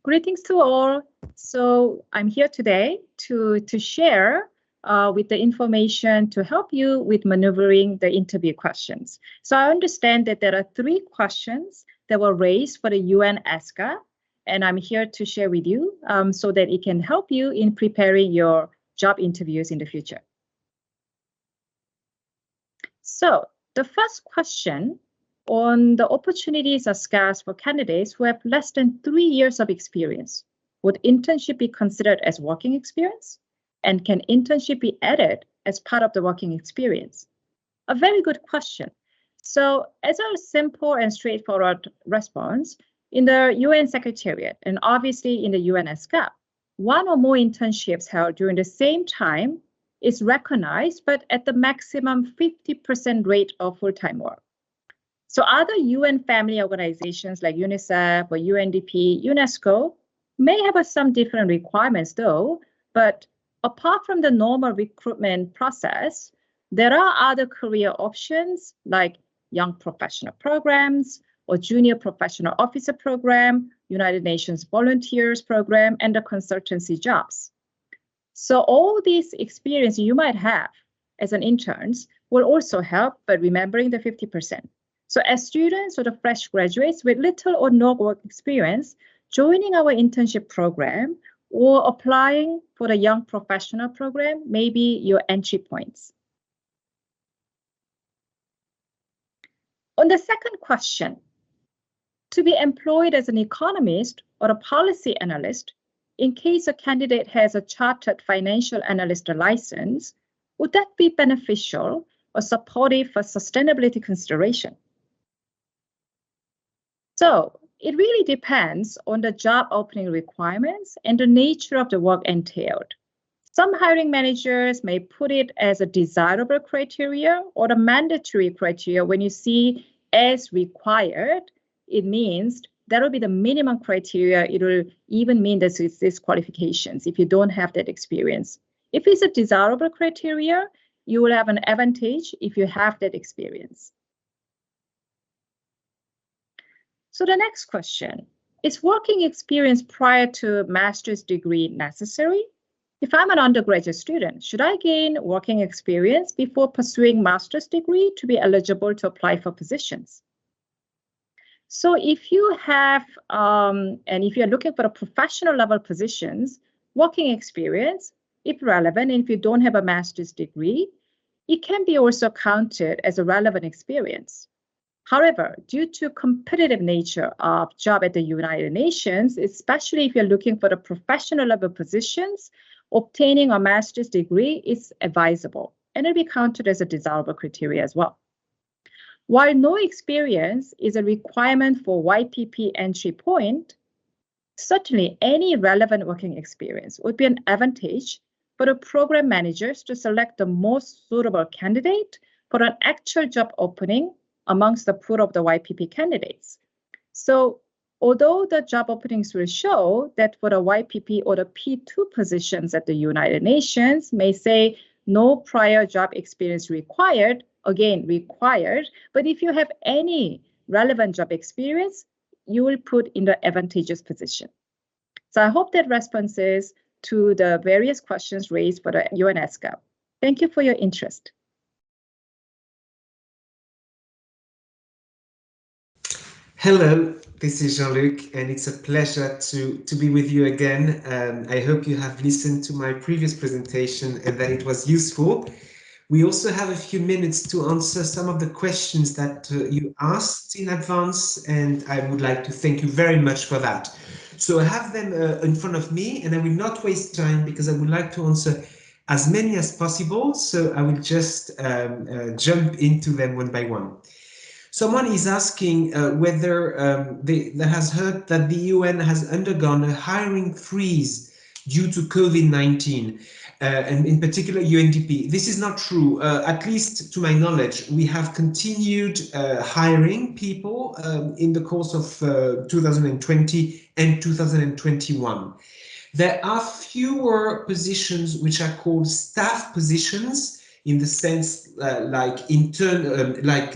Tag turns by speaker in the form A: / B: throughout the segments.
A: Greetings to all. So I'm here today to share with the information to help you with maneuvering the interview questions. So I understand that there are 3 questions that were raised for the Unhcr, and I'm here to share with you so that it can help you in preparing your job interviews in the future. So the first question on the opportunities are scarce for candidates who have less than 3 years of experience. Would internship be considered as working experience? And can internship be added as part of the working experience? A very good question. So as a simple and straightforward response, in the UN Secretariat and obviously in the Unhcr, 1 or more internships held during the same time is recognized, but at the maximum 50% rate of full-time work. So other UN family organizations like UNICEF or UNDP, UNESCO may have some different requirements though, but apart from the normal recruitment process, there are other career options like young professional programs or junior professional officer program, United Nations volunteers program, and the consultancy jobs. So all these experience you might have as an intern will also help, but remembering the 50%. So as students or the fresh graduates with little or no work experience, joining our internship program or applying for the young professional program may be your entry points. On the second question, to be employed as an economist or a policy analyst, in case a candidate has a chartered financial analyst license, would that be beneficial or supportive for sustainability consideration? So it really depends on the job opening requirements and the nature of the work entailed. Some hiring managers may put it as a desirable criteria or a mandatory criteria. When you see as required, it means that will be the minimum criteria. It will even mean that it's disqualifications if you don't have that experience. If it's a desirable criteria, you will have an advantage if you have that experience. So the next question, is working experience prior to master's degree necessary? If I'm an undergraduate student, should I gain working experience before pursuing master's degree to be eligible to apply for positions? So if you have, and if you're looking for a professional level positions, working experience, if relevant, and if you don't have a master's degree, it can be also counted as a relevant experience. However, due to competitive nature of job at the United Nations, especially if you're looking for the professional level positions, obtaining a master's degree is advisable, and it'll be counted as a desirable criteria as well. While no experience is a requirement for Yppyp entry point, certainly any relevant working experience would be an advantage for the program managers to select the most suitable candidate for an actual job opening amongst the pool of the Yppyp candidates. So although the job openings will show that for the Yppyp or the P2 positions at the United Nations may say no prior job experience required, again, required, but if you have any relevant job experience, you will put in the advantageous position. So I hope that responses to the various questions raised for the Unhcr. Thank you for your interest.
B: Hello, this is Jean-Luc, and it's a pleasure to be with you again. I hope you have listened to my previous presentation and that it was useful. We also have a few minutes to answer some of the questions that you asked in advance, and I would like to thank you very much for that. So I have them in front of me, and I will not waste time because I would like to answer as many as possible. So I will just jump into them one by one. Someone is asking whether they has heard that the UN has undergone a hiring freeze due to COVID-19, and in particular UNDP. This is not true. At least to my knowledge, we have continued hiring people in the course of 2020 and 2021. There are fewer positions which are called staff positions in the sense like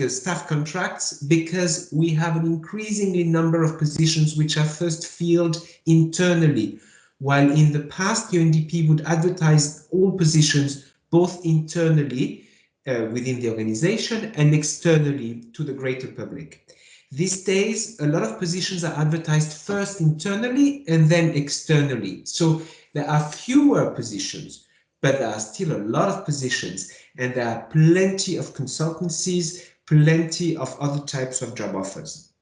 B: staff contracts, because we have an increasingly number of positions which are first filled internally, while in the past UNDP would advertise all positions both internally within the organization and externally to the greater public. These days, a lot of positions are advertised first internally and then externally. So there are fewer positions, but there are still a lot of positions, and there are plenty of consultancies, plenty of other types of job offers.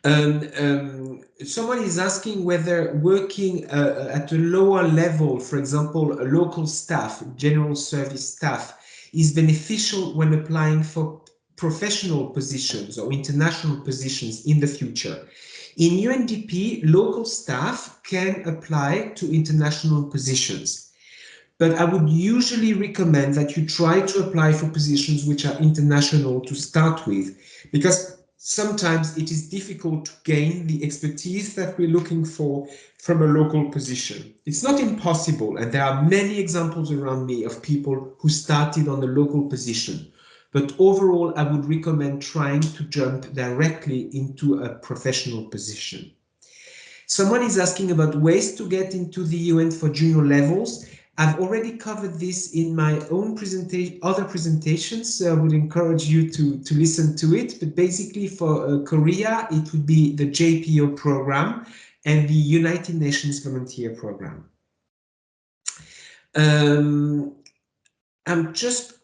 B: Someone is asking whether working at a lower level, for example, a local staff, general service staff, is beneficial when applying for professional positions or international positions in the future. In UNDP, local staff can apply to international positions, but I would usually recommend that you try to apply for positions which are international to start with, because sometimes it is difficult to gain the expertise that we're looking for from a local position. It's not impossible, and there are many examples around me of people who started on a local position. But overall, I would recommend trying to jump directly into a professional position. Someone is asking about ways to get into the UN for junior levels. I've already covered this in my own other presentations, so I would encourage you to listen to it. But basically for Korea, it would be the JPO program and the United Nations Volunteer Program. I'm just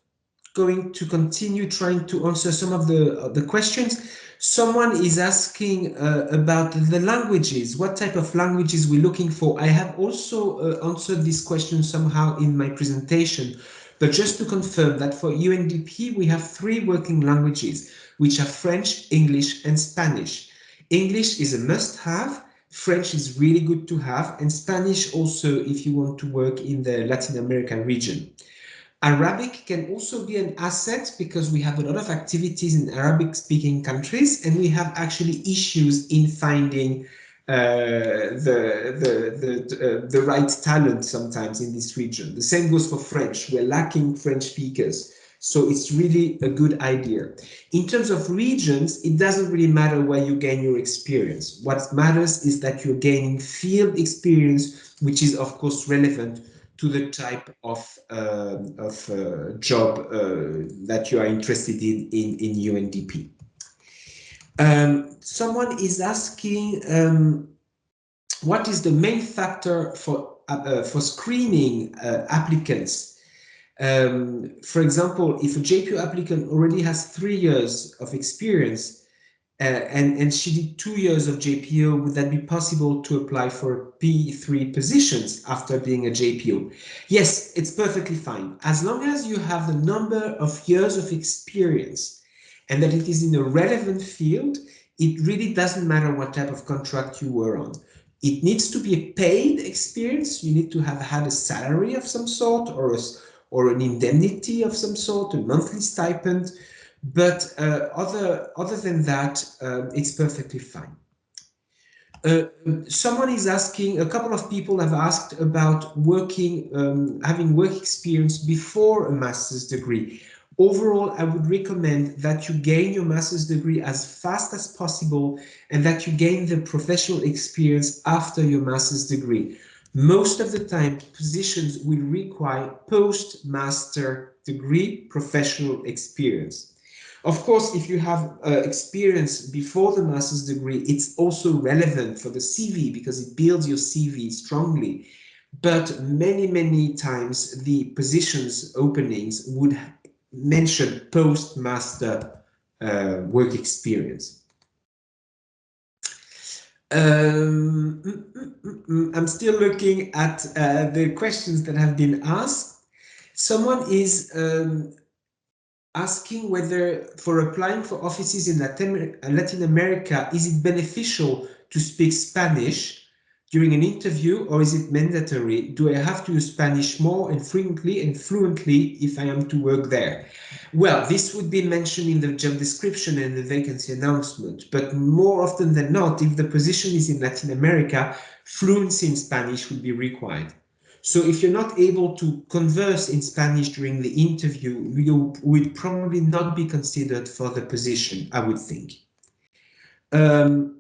B: going to continue trying to answer some of the questions. Someone is asking about the languages, what type of languages we're looking for. I have also answered this question somehow in my presentation, but just to confirm that for UNDP, we have 3 working languages, which are French, English, and Spanish. English is a must-have, French is really good to have, and Spanish also if you want to work in the Latin America region. Arabic can also be an asset because we have a lot of activities in Arabic-speaking countries, and we have actually issues in finding the right talent sometimes in this region. The same goes for French. We're lacking French speakers, so it's really a good idea. In terms of regions, it doesn't really matter where you gain your experience. What matters is that you're gaining field experience, which is of course relevant to the type of job that you are interested in UNDP. Someone is asking, what is the main factor for screening applicants? For example, if a JPO applicant already has 3 years of experience, and she did 2 years of JPO, would that be possible to apply for P3 positions after being a JPO? Yes, it's perfectly fine. As long as you have the number of years of experience and that it is in a relevant field, it really doesn't matter what type of contract you were on. It needs to be a paid experience. You need to have had a salary of some sort or an indemnity of some sort, a monthly stipend. But other than that, it's perfectly fine. Someone is asking, a couple of people have asked about working, having work experience before a master's degree. Overall, I would recommend that you gain your master's degree as fast as possible and that you gain the professional experience after your master's degree. Most of the time, positions will require post-master degree professional experience. Of course, if you have experience before the master's degree, it's also relevant for the CV because it builds your CV strongly. But many times the positions openings would mention post-master work experience. I'm still looking at the questions that have been asked. Someone is asking whether for applying for offices in Latin America, is it beneficial to speak Spanish during an interview, or is it mandatory? Do I have to use Spanish more and frequently and fluently if I am to work there? Well, this would be mentioned in the job description and the vacancy announcement, but more often than not, if the position is in Latin America, fluency in Spanish would be required. So if you're not able to converse in Spanish during the interview, you would probably not be considered for the position, I would think. I'm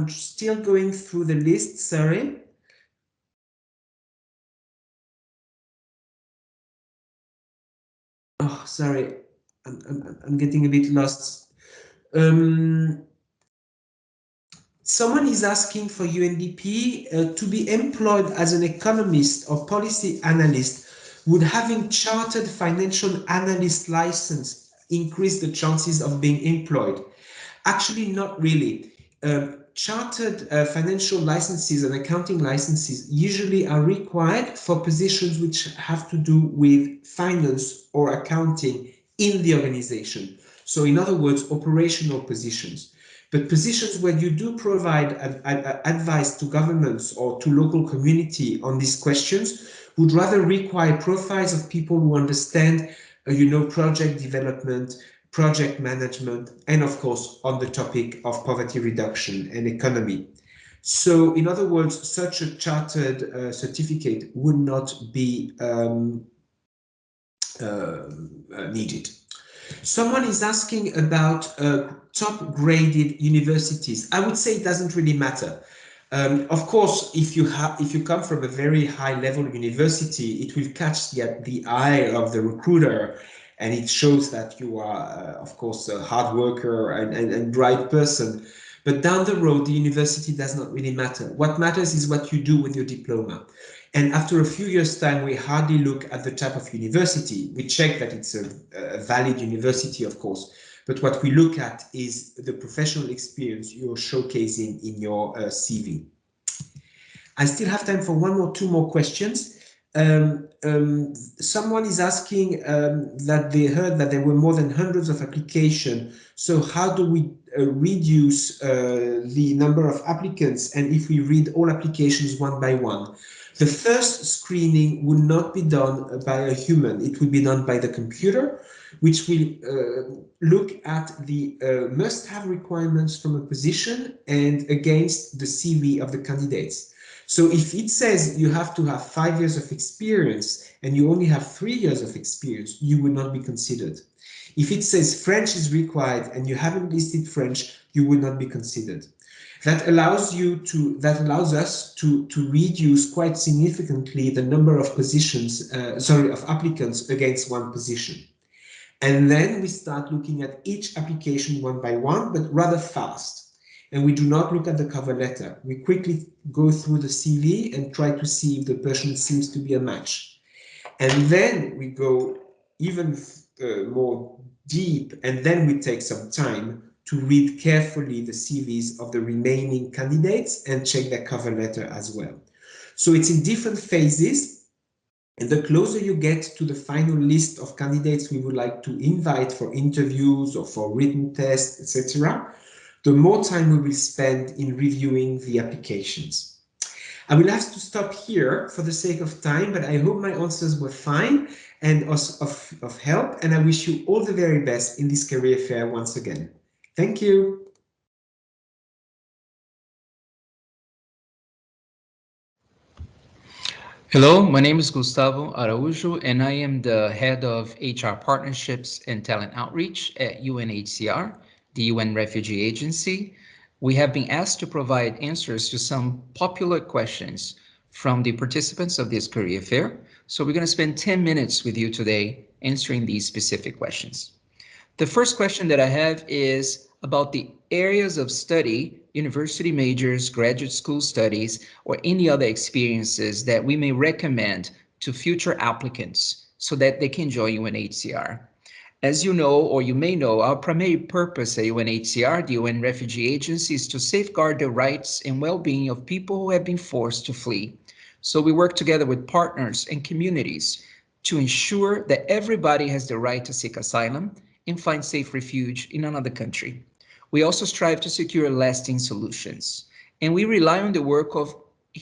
B: still going through the list, sorry. Oh, sorry, I'm getting a bit lost. Someone is asking for UNDP to be employed as an economist or policy analyst. Would having chartered financial analyst license increase the chances of being employed? Actually, not really. Chartered financial licenses and accounting licenses usually are required for positions which have to do with finance or accounting in the organization. So in other words, operational positions. But positions where you do provide advice to governments or to local community on these questions would rather require profiles of people who understand, project development, project management, and of course, on the topic of poverty reduction and economy. So in other words, such a chartered certificate would not be needed. Someone is asking about top graded universities. I would say it doesn't really matter. Of course, if you come from a very high level university, it will catch the eye of the recruiter, and it shows that you are, of course, a hard worker and bright person. But down the road, the university does not really matter. What matters is what you do with your diploma. And after a few years' time, we hardly look at the type of university. We check that it's a valid university, of course. But what we look at is the professional experience you're showcasing in your CV. I still have time for two more questions. Someone is asking that they heard that there were more than hundreds of applications. So how do we reduce the number of applicants? And if we read all applications one by one? The first screening would not be done by a human. It would be done by the computer, which will look at the must-have requirements from a position and against the CV of the candidates. So if it says you have to have 5 years of experience and you only have 3 years of experience, you would not be considered. If it says French is required and you haven't listed French, you would not be considered. That allows us to reduce quite significantly the number of of applicants against one position. And then we start looking at each application one by one, but rather fast. And we do not look at the cover letter. We quickly go through the CV and try to see if the person seems to be a match. And then we go even more deep, and then we take some time to read carefully the CVs of the remaining candidates and check their cover letter as well. So it's in different phases, and the closer you get to the final list of candidates we would like to invite for interviews or for written tests, etc., the more time we will spend in reviewing the applications. I will have to stop here for the sake of time, but I hope my answers were fine and of help, and I wish you all the very best in this career fair once again. Thank you.
C: Hello, my name is Gustavo Araújo, and I am the head of HR Partnerships and Talent Outreach at Unhcr, the UN Refugee Agency. We have been asked to provide answers to some popular questions from the participants of this career fair. So we're going to spend 10 minutes with you today answering these specific questions. The first question that I have is about the areas of study, university majors, graduate school studies, or any other experiences that we may recommend to future applicants so that they can join UNHCR. As you know, or you may know, our primary purpose at UNHCR, the UN Refugee Agency, is to safeguard the rights and well-being of people who have been forced to flee. So we work together with partners and communities to ensure that everybody has the right to seek asylum and find safe refuge in another country. We also strive to secure lasting solutions, and we rely on the work of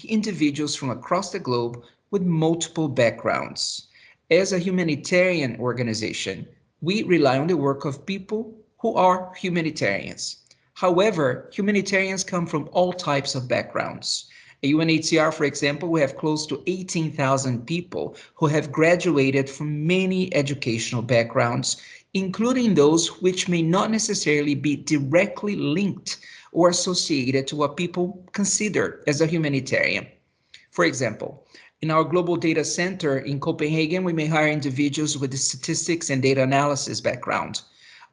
C: individuals from across the globe with multiple backgrounds. As a humanitarian organization, we rely on the work of people who are humanitarians. However, humanitarians come from all types of backgrounds, At UNHCR, for example, we have close to 18,000 people who have graduated from many educational backgrounds, including those which may not necessarily be directly linked or associated to what people consider as a humanitarian. For example, in our Global Data Center in Copenhagen, we may hire individuals with the statistics and data analysis background.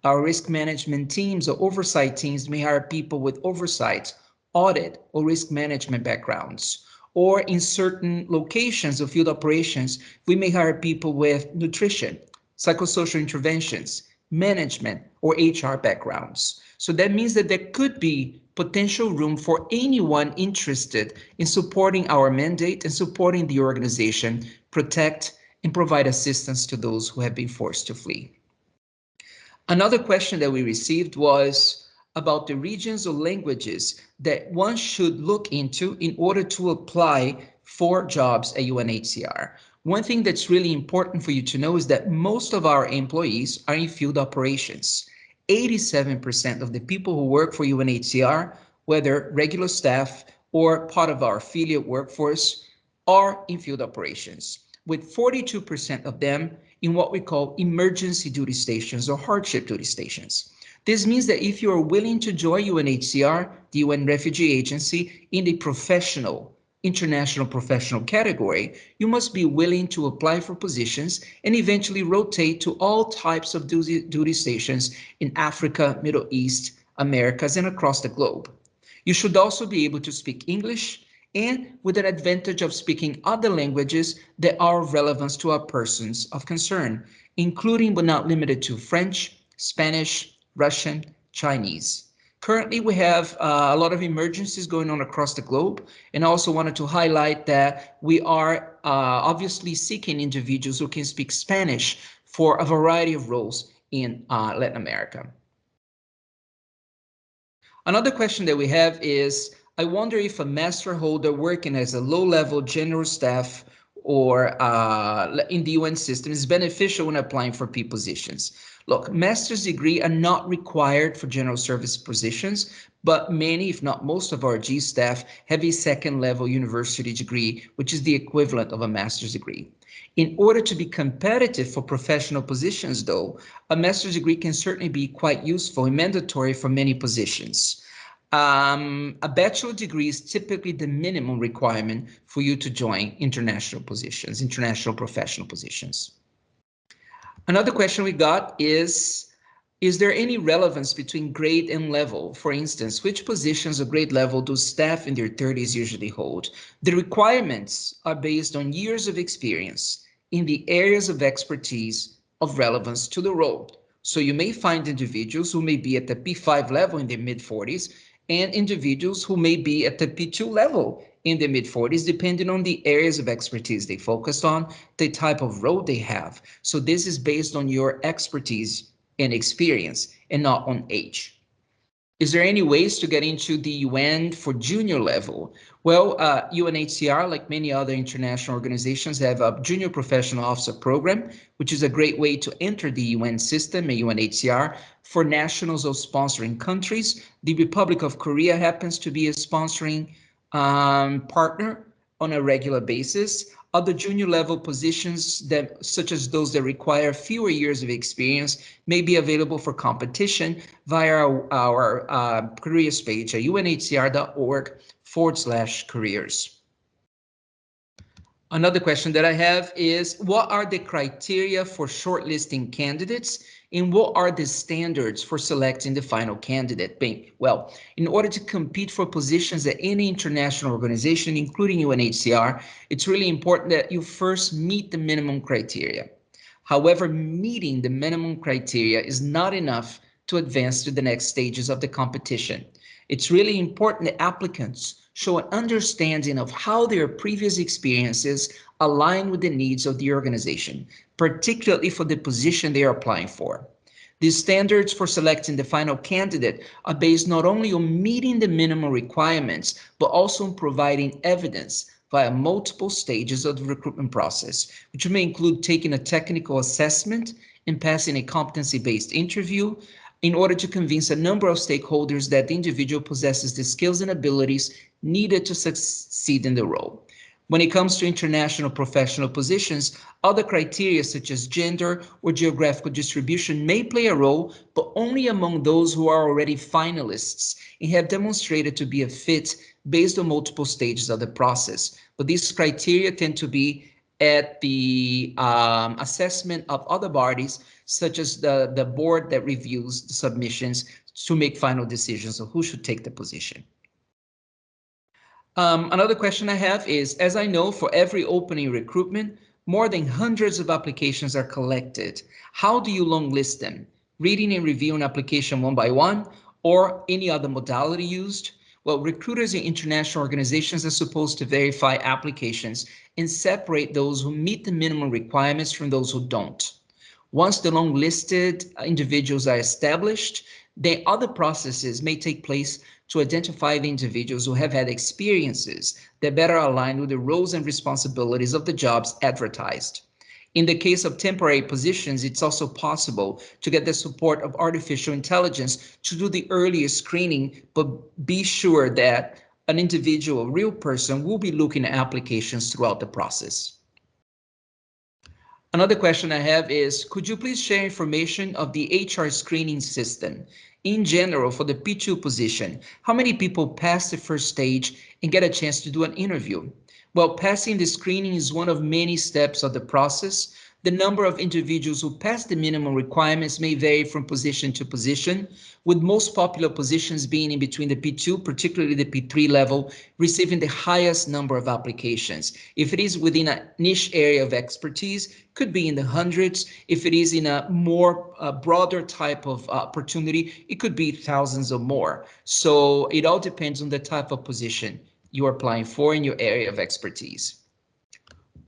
C: Our risk management teams or oversight teams may hire people with oversight, audit, or risk management backgrounds. Or in certain locations of field operations, we may hire people with nutrition, psychosocial interventions, management, or HR backgrounds. So that means that there could be potential room for anyone interested in supporting our mandate and supporting the organization, protect and provide assistance to those who have been forced to flee. Another question that we received was about the regions or languages that one should look into in order to apply for jobs at UNHCR. One thing that's really important for you to know is that most of our employees are in field operations. 87% of the people who work for UNHCR, whether regular staff or part of our affiliate workforce, are in field operations, with 42% of them in what we call emergency duty stations or hardship duty stations. This means that if you are willing to join UNHCR, the UN Refugee Agency, in the international professional category, you must be willing to apply for positions and eventually rotate to all types of duty stations in Africa, Middle East, Americas, and across the globe. You should also be able to speak English and with an advantage of speaking other languages that are of relevance to our persons of concern, including but not limited to French, Spanish, Russian, Chinese. Currently, we have a lot of emergencies going on across the globe, and I also wanted to highlight that we are obviously seeking individuals who can speak Spanish for a variety of roles in Latin America. Another question that we have is, I wonder if a master holder working as a low-level general staff or in the UN system is beneficial when applying for P positions. Look, master's degree are not required for general service positions, but many, if not most of our G staff have a second level university degree, which is the equivalent of a master's degree. In order to be competitive for professional positions, though, a master's degree can certainly be quite useful and mandatory for many positions. A bachelor degree is typically the minimum requirement for you to join international positions, international professional positions. Another question we got is there any relevance between grade and level? For instance, which positions of grade level do staff in their 30s usually hold? The requirements are based on years of experience in the areas of expertise of relevance to the role. So you may find individuals who may be at the P5 level in their mid-40s and individuals who may be at the P2 level in the mid-40s, depending on the areas of expertise they focused on, the type of role they have. So this is based on your expertise and experience and not on age. Is there any ways to get into the UN for junior level? Well, UNHCR, like many other international organizations, have a junior professional officer program, which is a great way to enter the UN system at UNHCR for nationals of sponsoring countries. The Republic of Korea happens to be a sponsoring partner on a regular basis. Other junior level positions, such as those that require fewer years of experience, may be available for competition via our careers page at unhcr.org/careers. Another question that I have is, what are the criteria for shortlisting candidates and what are the standards for selecting the final candidate? Well, in order to compete for positions at any international organization, including UNHCR, it's really important that you first meet the minimum criteria. However, meeting the minimum criteria is not enough to advance to the next stages of the competition. It's really important that applicants show an understanding of how their previous experiences align with the needs of the organization, particularly for the position they are applying for. These standards for selecting the final candidate are based not only on meeting the minimum requirements, but also on providing evidence via multiple stages of the recruitment process, which may include taking a technical assessment and passing a competency-based interview, in order to convince a number of stakeholders that the individual possesses the skills and abilities needed to succeed in the role. When it comes to international professional positions, other criteria such as gender or geographical distribution may play a role, but only among those who are already finalists and have demonstrated to be a fit based on multiple stages of the process. But these criteria tend to be at the assessment of other bodies, such as the board that reviews the submissions to make final decisions on who should take the position. Another question I have is, as I know, for every opening recruitment, more than hundreds of applications are collected. How do you long list them? Reading and reviewing application one by one, or any other modality used? Well, recruiters in international organizations are supposed to verify applications and separate those who meet the minimum requirements from those who don't. Once the long listed individuals are established, then other processes may take place to identify the individuals who have had experiences that better align with the roles and responsibilities of the jobs advertised. In the case of temporary positions, it's also possible to get the support of artificial intelligence to do the earlier screening, but be sure that an individual, a real person, will be looking at applications throughout the process. Another question I have is, could you please share information of the HR screening system? In general, for the P2 position, how many people pass the first stage and get a chance to do an interview? Well, passing the screening is one of many steps of the process. The number of individuals who pass the minimum requirements may vary from position to position, with most popular positions being in between the P2, particularly the P3 level, receiving the highest number of applications. If it is within a niche area of expertise, could be in the hundreds. If it is in a more broader type of opportunity, it could be thousands or more. So it all depends on the type of position you are applying for in your area of expertise.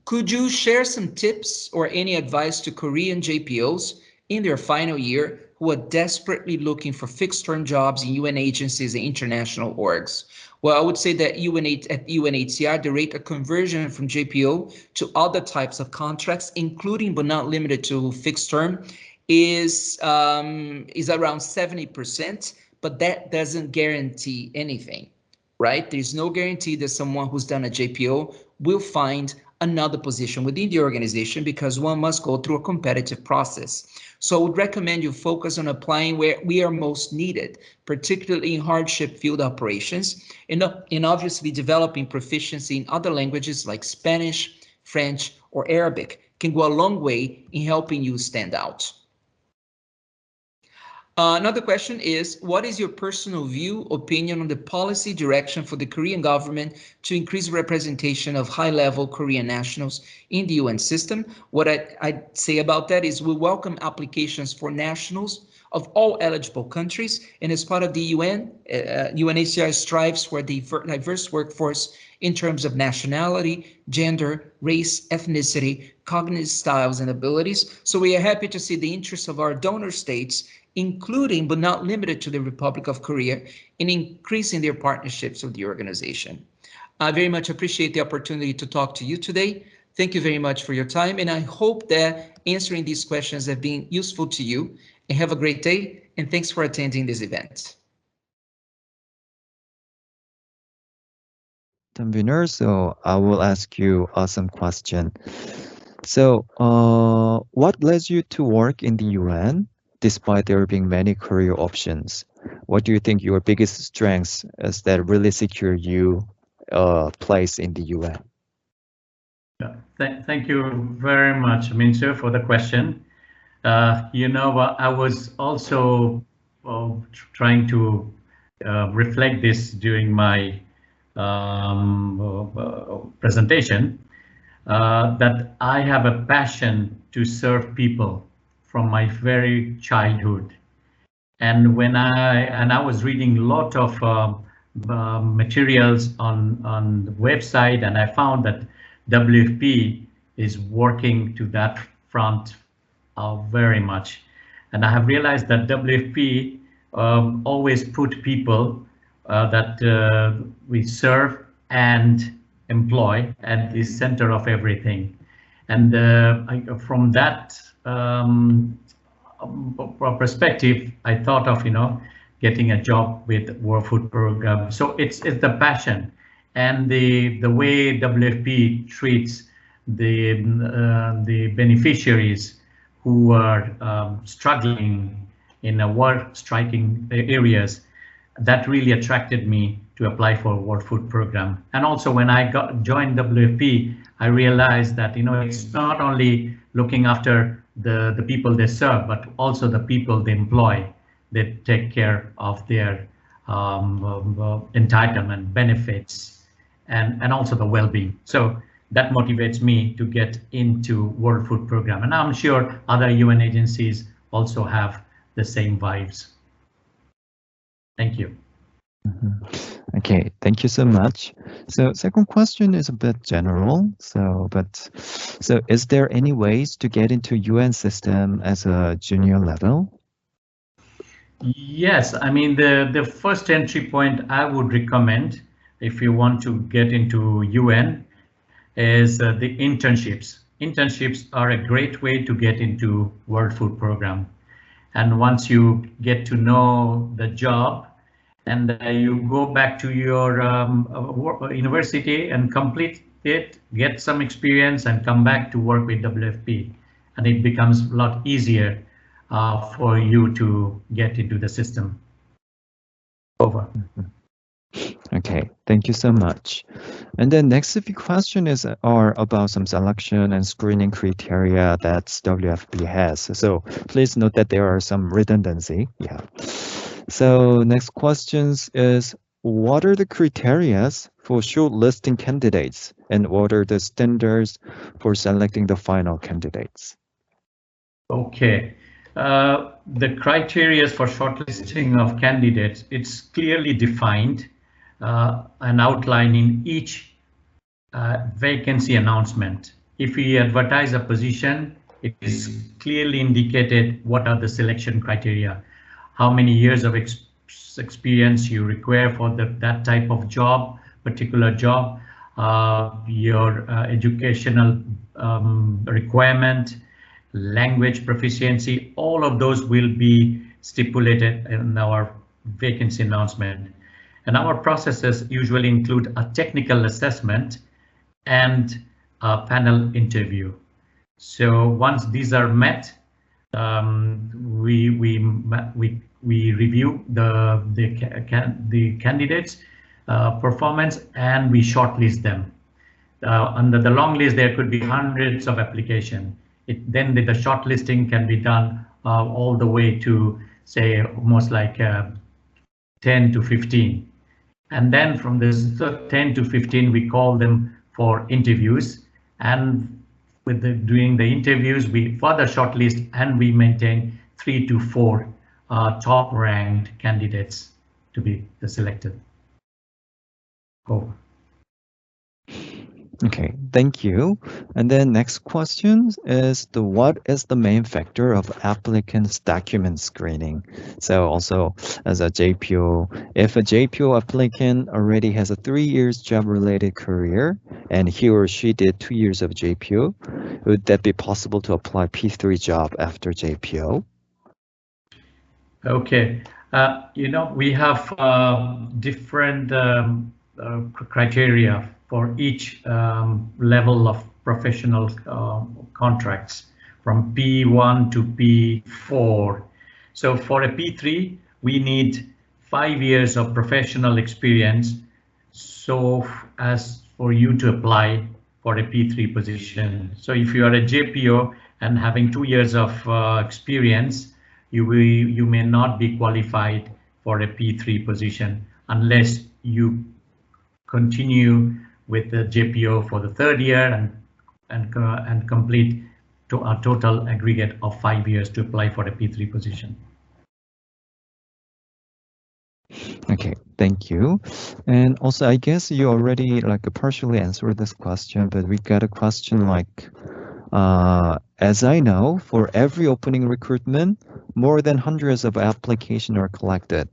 C: Could you share some tips or any advice to Korean JPOs in their final year who are desperately looking for fixed-term jobs in UN agencies and international orgs? Well, I would say that at UNHCR, the rate of conversion from JPO to other types of contracts, including but not limited to fixed-term, is around 70%, but that doesn't guarantee anything, right? There's no guarantee that someone who's done a JPO will find another position within the organization, because one must go through a competitive process. So I would recommend you focus on applying where we are most needed, particularly in hardship field operations, and obviously developing proficiency in other languages like Spanish, French, or Arabic can go a long way in helping you stand out. Another question is, what is your personal view, opinion on the policy direction for the Korean government to increase representation of high-level Korean nationals in the UN system? What I'd say about that is we welcome applications for nationals of all eligible countries, and as part of the UN, UNHCR strives for a diverse workforce in terms of nationality, gender, race, ethnicity, cognitive styles, and abilities. So we are happy to see the interests of our donor states, including but not limited to the Republic of Korea, in increasing their partnerships with the organization. I very much appreciate the opportunity to talk to you today. Thank you very much for your time, and I hope that answering these questions have been useful to you. And have a great day, and thanks for attending this event.
D: Convener, so I will ask you some question. So, what led you to work in the UN, despite there being many career options? What do you think your biggest strengths is that really secure you a place in the UN?
E: Yeah, thank you very much, Minsu, for the question. I was also trying to reflect this during my presentation, that I have a passion to serve people from my very childhood. And when I was reading a lot of materials on the website, and I found that Yppyp is working to that front very much. And I have realized that Yppyp always put people that we serve and employ at the center of everything. And from that, perspective, I thought of, getting a job with World Food Program. So it's the passion and the way WFP treats the beneficiaries who are struggling in work striking areas. That really attracted me to apply for World Food Program. And also when I joined WFP, I realized that it's not only looking after the people they serve, but also the people they employ. They take care of their entitlement, benefits, and also the well-being. So that motivates me to get into World Food Program. And I'm sure other UN agencies also have the same vibes. Thank you.
D: Okay, thank you so much. So second question is a bit general. So is there any ways to get into UN system as a junior level?
E: Yes, I mean the first entry point I would recommend if you want to get into UN is the internships. Internships are a great way to get into World Food Program. And once you get to know the job, and you go back to your university and complete it, get some experience, and come back to work with WFP, and it becomes a lot easier for you to get into the system. Over.
D: Okay, thank you so much. And then next few questions are about some selection and screening criteria that WFP has. So please note that there are some redundancy. Yeah. So next questions is, what are the criteria for shortlisting candidates, and what are the standards for selecting the final candidates?
E: Okay. The criteria for shortlisting of candidates, it's clearly defined and outlined in each vacancy announcement. If we advertise a position, it is clearly indicated what are the selection criteria, how many years of experience you require for that type of job, particular job, your educational requirement, language proficiency, all of those will be stipulated in our vacancy announcement. And our processes usually include a technical assessment and a panel interview. So once these are met, we review the candidates' performance and we shortlist them. Under the long list, there could be hundreds of applications. Then the shortlisting can be done all the way to, say, almost like 10 to 15. And then from this 10 to 15, we call them for interviews. And during the interviews, we further shortlist and we maintain 3 to 4 top ranked candidates to be selected. Over.
D: Okay, thank you. And then next question is what is the main factor of applicants' document screening? So also as a JPO, if a JPO applicant already has a 3 years job-related career and he or she did 2 years of JPO, would that be possible to apply P3 job after JPO?
E: Okay, we have different criteria for each level of professional contracts from P1 to P4. So for a P3, we need 5 years of professional experience. So as for you to apply for a P3 position. So if you are a JPO and having 2 years of experience, you may not be qualified for a P3 position unless you continue with the JPO for the 3rd year and complete to a total aggregate of 5 years to apply for a P3 position.
D: Okay, thank you. And also, I guess you already partially answered this question, but we got a question like, as I know, for every opening recruitment, more than hundreds of applications are collected.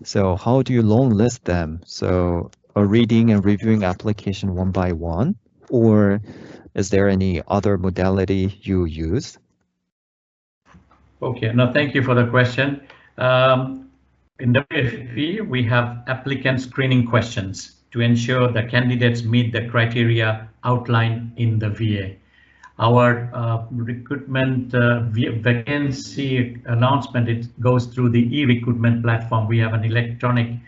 D: So how do you long list them? So reading and reviewing application one by one, or is there any other modality you use?
E: Okay, no, thank you for the question. In WFP, we have applicant screening questions to ensure the candidates meet the criteria outlined in the VA. Our recruitment vacancy announcement, it goes through the e-recruitment platform. We have an electronic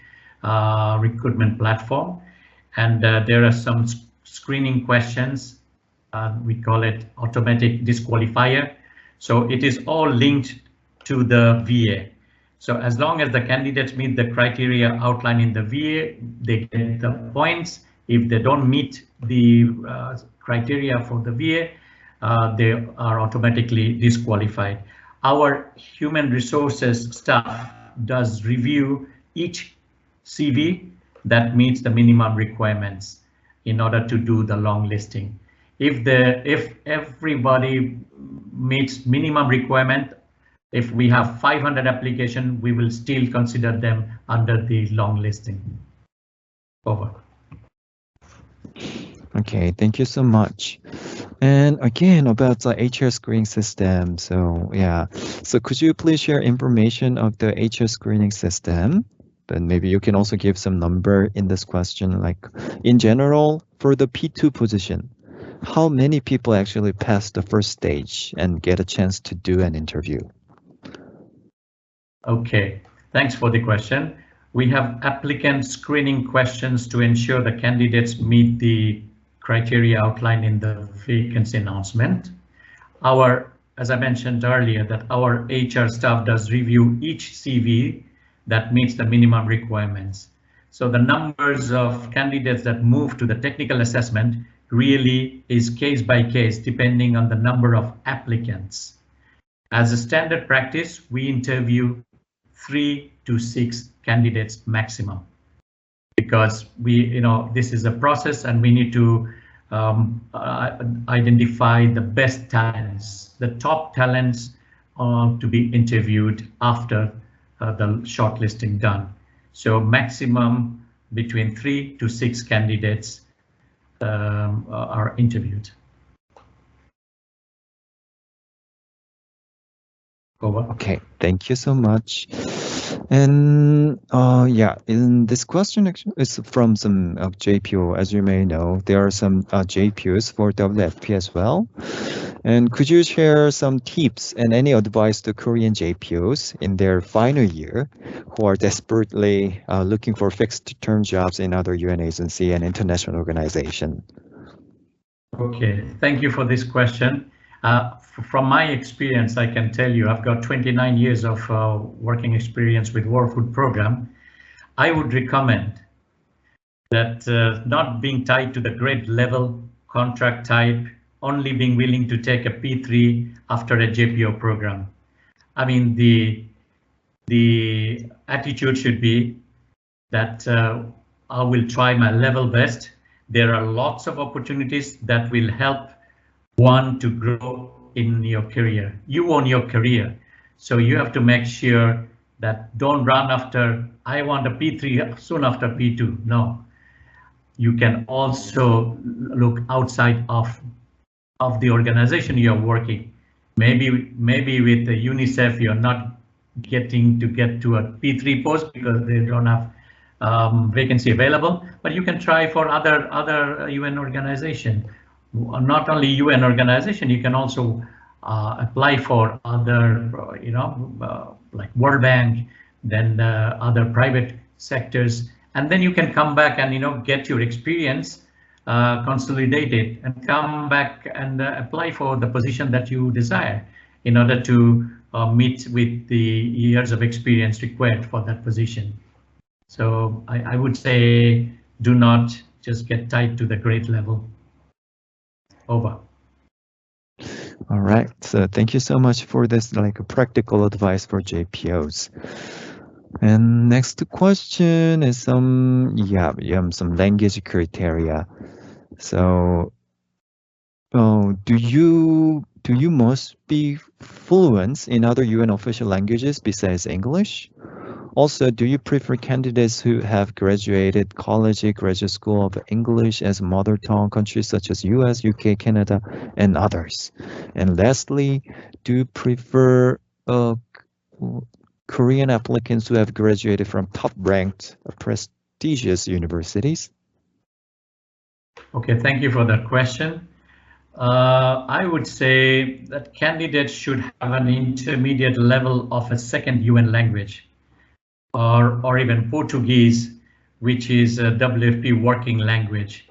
E: recruitment platform, and there are some screening questions. We call it automatic disqualifier. So it is all linked to the VA. So as long as the candidates meet the criteria outlined in the VA, they get the points. If they don't meet the criteria for the VA, they are automatically disqualified. Our human resources staff does review each CV that meets the minimum requirements in order to do the long listing. If everybody meets minimum requirement, if we have 500 applications, we will still consider them under the long listing. Over.
D: Okay, thank you so much. And again, about the HR screening system. So yeah, so could you please share information of the HR screening system? But maybe you can also give some number in this question, like in general, for the P2 position, how many people actually pass the first stage and get a chance to do an interview?
E: Okay, thanks for the question. We have applicant screening questions to ensure the candidates meet the criteria outlined in the vacancy announcement. As I mentioned earlier, that our HR staff does review each CV that meets the minimum requirements. So the numbers of candidates that move to the technical assessment really is case by case, depending on the number of applicants. As a standard practice, we interview 3 to 6 candidates maximum, because this is a process and we need to identify the best talents, the top talents to be interviewed after the shortlisting done. So maximum between 3 to 6 candidates are interviewed. Over.
D: Okay, thank you so much. And yeah, in this question is from some JPO. As you may know, there are some JPOs for WFP as well. And could you share some tips and any advice to Korean JPOs in their final year who are desperately looking for fixed-term jobs in other UN agency and international organization?
E: Okay, thank you for this question. From my experience, I can tell you I've got 29 years of working experience with World Food Program. I would recommend that not being tied to the grade level contract type, only being willing to take a P3 after a JPO program. I mean, the attitude should be that I will try my level best. There are lots of opportunities that will help one to grow in your career. You own your career, so you have to make sure that don't run after, I want a P3 soon after P2. No, you can also look outside of the organization you're working. Maybe with the UNICEF you're not getting to get to a P3 post because they don't have vacancy available, but you can try for other UN organization. Not only UN organization, you can also apply for other, like World Bank, then other private sectors, and then you can come back and get your experience consolidated and come back and apply for the position that you desire in order to meet with the years of experience required for that position. So I would say do not just get tied to the grade level. Over.
D: All right, so thank you so much for this practical advice for JPOs. And next question is some language criteria. So do you must be fluent in other UN official languages besides English? Also, do you prefer candidates who have graduated college, graduate school of English as mother tongue countries such as US, UK, Canada, and others? And lastly, do you prefer Korean applicants who have graduated from top-ranked prestigious universities?
E: Okay, thank you for that question. I would say that candidates should have an intermediate level of a second UN language, or even Portuguese, which is a WFP working language.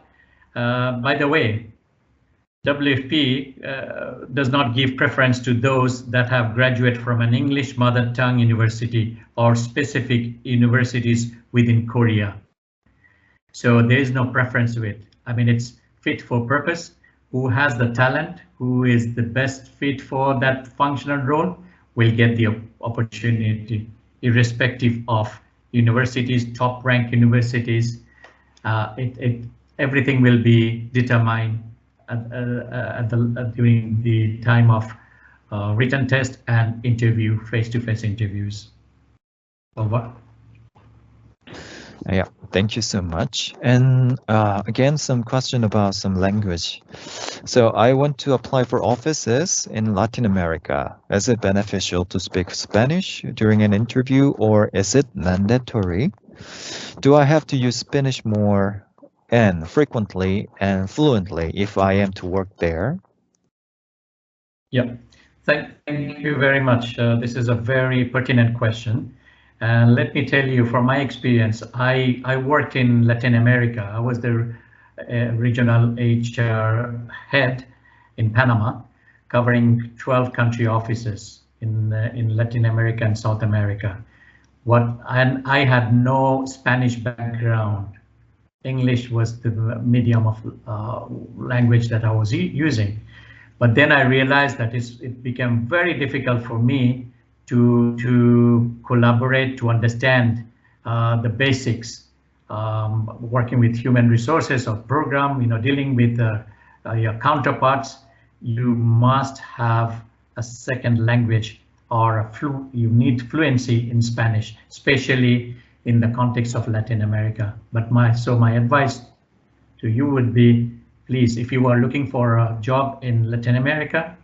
E: By the way, WFP does not give preference to those that have graduated from an English mother tongue university or specific universities within Korea. So there is no preference to it. I mean, it's fit for purpose. Who has the talent, who is the best fit for that functional role, will get the opportunity, irrespective of universities, top-ranked universities. Everything will be determined during the time of written test and interview, face-to-face interviews. Over.
D: Yeah, thank you so much. And again, some question about some language. So I want to apply for offices in Latin America. Is it beneficial to speak Spanish during an interview, or is it mandatory? Do I have to use Spanish more and frequently and fluently if I am to work there?
E: Yeah, thank you very much. This is a very pertinent question. And let me tell you, from my experience, I worked in Latin America. I was the regional HR head in Panama, covering 12 country offices in Latin America and South America. And I had no Spanish background. English was the medium of language that I was using. But then I realized that it became very difficult for me to collaborate, to understand the basics, working with human resources or program, dealing with your counterparts. You must have a second language, or you need fluency in Spanish, especially in the context of Latin America. But my advice to you would be, please, if you are looking for a job in Latin America,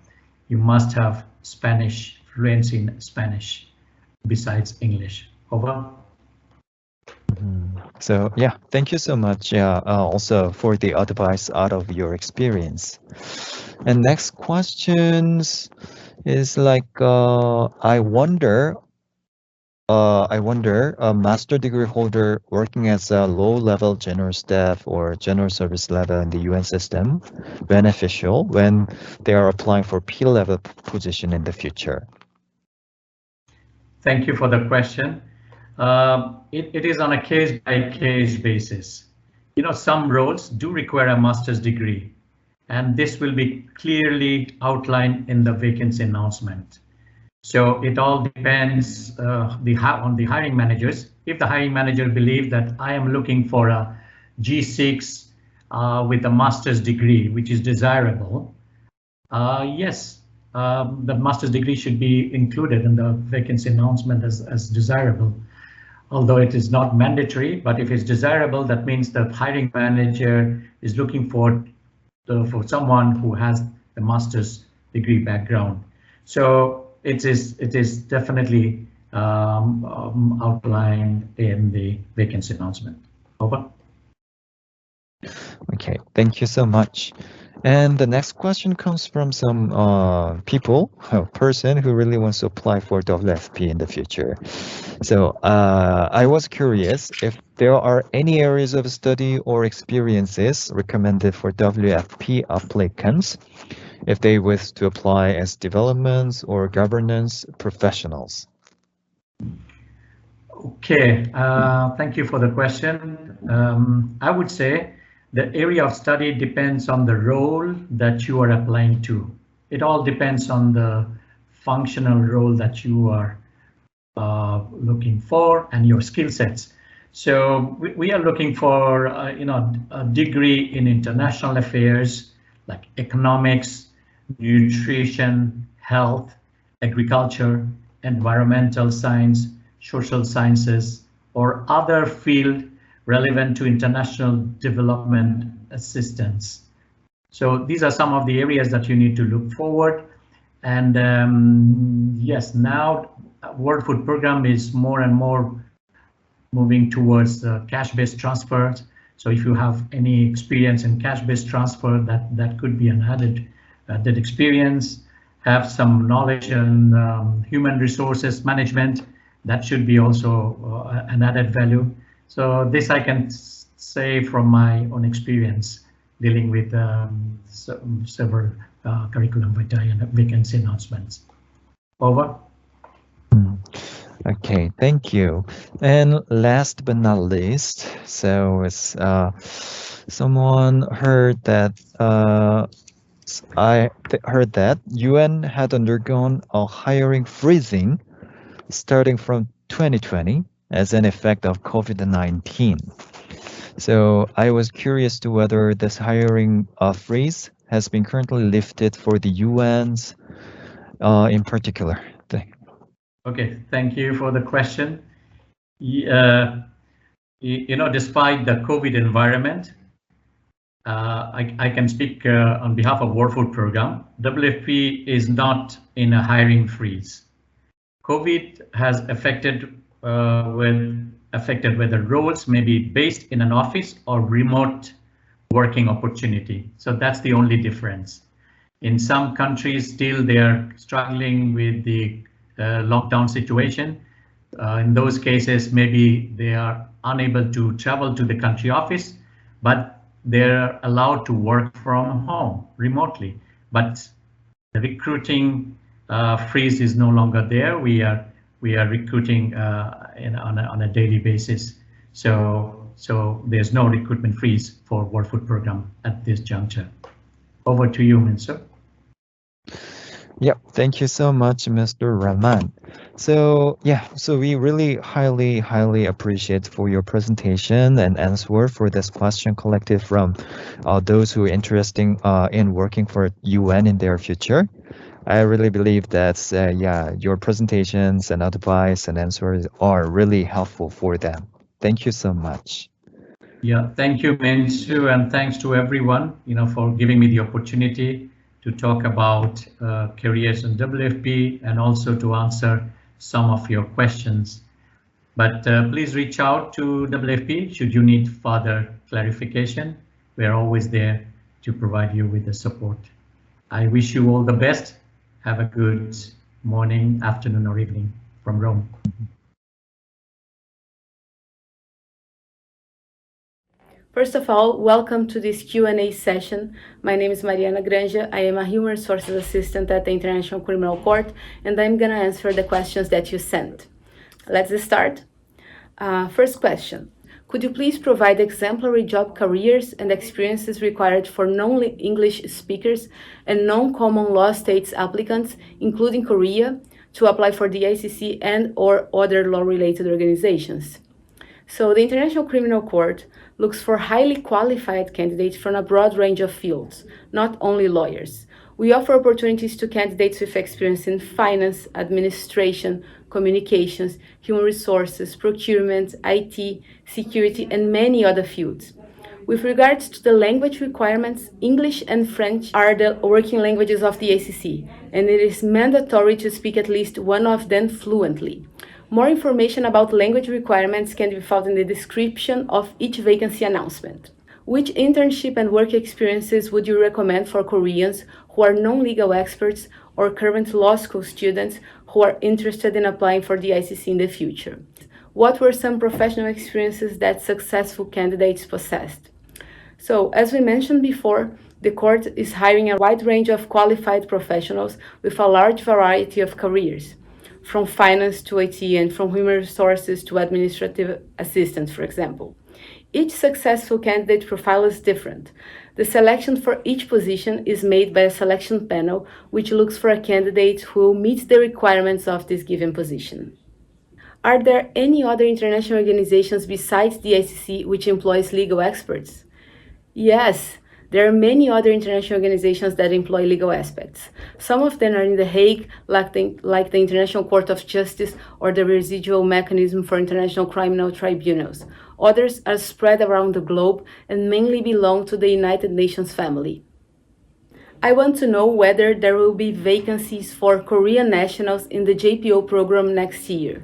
E: you must have Spanish, fluency in Spanish besides English. Over.
D: So yeah, thank you so much. Also for the advice out of your experience. And next questions is like, I wonder, a master degree holder working as a low-level general staff or general service level in the UN system beneficial when they are applying for P-level position in the future?
E: Thank you for the question. It is on a case-by-case basis. Some roles do require a master's degree, and this will be clearly outlined in the vacancy announcement. So it all depends on the hiring managers. If the hiring manager believes that I am looking for a G6 with a master's degree, which is desirable, yes, the master's degree should be included in the vacancy announcement as desirable, although it is not mandatory. But if it's desirable, that means the hiring manager is looking for someone who has a master's degree background. So it is definitely outlined in the vacancy announcement. Over.
D: Okay, thank you so much. And the next question comes from some person who really wants to apply for WFP in the future. So I was curious if there are any areas of study or experiences recommended for WFP applicants if they wish to apply as development or governance professionals.
E: Okay, thank you for the question. I would say the area of study depends on the role that you are applying to. It all depends on the functional role that you are looking for and your skill sets. So we are looking for a degree in international affairs, like economics, nutrition, health, agriculture, environmental science, social sciences, or other field relevant to international development assistance. So these are some of the areas that you need to look forward. And yes, now World Food Program is more and more moving towards cash-based transfers. So if you have any experience in cash-based transfer, that could be an added experience. Have some knowledge in human resources management, that should be also an added value. So this I can say from my own experience dealing with several curriculum vitae and vacancy announcements. Over.
D: Okay, thank you. And last but not least, so it's someone heard that I heard that UN had undergone a hiring freezing starting from 2020 as an effect of COVID-19. So I was curious to whether this hiring freeze has been currently lifted for the UNs in particular.
E: Okay, thank you for the question. You know, despite the COVID environment, I can speak on behalf of World Food Program. WFP is not in a hiring freeze. COVID has affected whether roles may be based in an office or remote working opportunity. So that's the only difference. In some countries, still they are struggling with the lockdown situation. In those cases, maybe they are unable to travel to the country office, but they're allowed to work from home remotely. But the recruiting freeze is no longer there. We are recruiting on a daily basis. So there's no recruitment freeze for World Food Program at this juncture. Over to you, Minso.
D: Yeah, thank you so much, Mr. Rahman. So yeah, so we really highly appreciate for your presentation and answer for this question collected from those who are interested in working for UN in their future. I really believe that yeah, your presentations and advice and answers are really helpful for them. Thank you so much.
E: Yeah, thank you, Minsu, and thanks to everyone, for giving me the opportunity to talk about careers in WFP and also to answer some of your questions. But please reach out to WFP should you need further clarification. We're always there to provide you with the support. I wish you all the best. Have a good morning, afternoon, or evening from Rome.
F: First of all, welcome to this Q&A session. My name is Mariana Granja. I am a Human Resources Assistant at the International Criminal Court, and I'm going to answer the questions that you sent. Let's start. First question. Could you please provide exemplary job careers and experiences required for non-English speakers and non-common law states applicants, including Korea, to apply for the ICC and or other law-related organizations? So the International Criminal Court looks for highly qualified candidates from a broad range of fields, not only lawyers. We offer opportunities to candidates with experience in finance, administration, communications, human resources, procurement, IT, security, and many other fields. With regards to the language requirements, English and French are the working languages of the ACC, and it is mandatory to speak at least one of them fluently. More information about language requirements can be found in the description of each vacancy announcement. Which internship and work experiences would you recommend for Koreans who are non-legal experts or current law school students who are interested in applying for the ICC in the future? What were some professional experiences that successful candidates possessed? So, as we mentioned before, the court is hiring a wide range of qualified professionals with a large variety of careers, from finance to IT and from human resources to administrative assistants, for example. Each successful candidate profile is different. The selection for each position is made by a selection panel, which looks for a candidate who meets the requirements of this given position. Are there any other international organizations besides the ICC which employs legal experts? Yes. There are many other international organizations that employ legal aspects. Some of them are in The Hague, like the International Court of Justice or the Residual Mechanism for International Criminal Tribunals. Others are spread around the globe and mainly belong to the United Nations family. I want to know whether there will be vacancies for Korean nationals in the JPO program next year,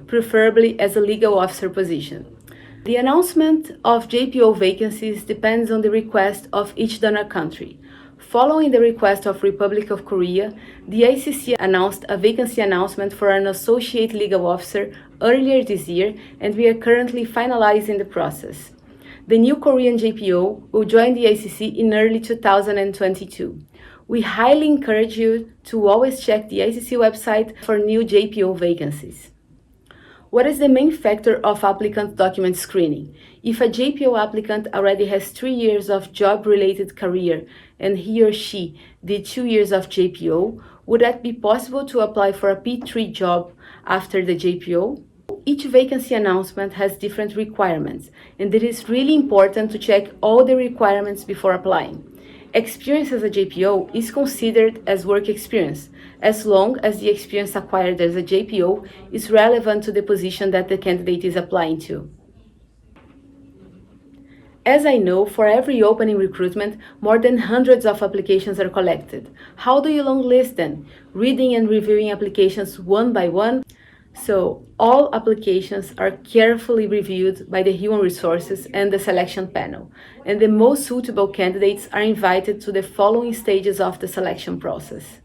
F: preferably as a legal officer position. The announcement of JPO vacancies depends on the request of each donor country. Following the request of Republic of Korea, the ICC announced a vacancy announcement for an associate legal officer earlier this year, and we are currently finalizing the process. The new Korean JPO will join the ICC in early 2022. We highly encourage you to always check the ICC website for new JPO vacancies. What is the main factor of applicant document screening? If a JPO applicant already has 3 years of job-related career and he or she did 2 years of JPO, would that be possible to apply for a P3 job after the JPO? Each vacancy announcement has different requirements, and it is really important to check all the requirements before applying. Experience as a JPO is considered as work experience, as long as the experience acquired as a JPO is relevant to the position that the candidate is applying to. As I know, for every opening recruitment, more than hundreds of applications are collected. How do you longlist them? Reading and reviewing applications one by one? So, all applications are carefully reviewed by the Human Resources and the selection panel, and the most suitable candidates are invited to the following stages of the selection process.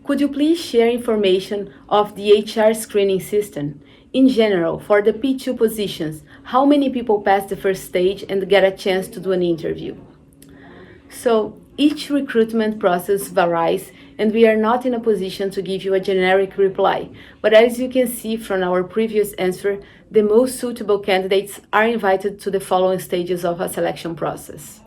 F: Could you please share information of the HR screening system? In general, for the P2 positions, how many people pass the first stage and get a chance to do an interview? So, each recruitment process varies, and we are not in a position to give you a generic reply. But as you can see from our previous answer, the most suitable candidates are invited to the following stages of a selection process.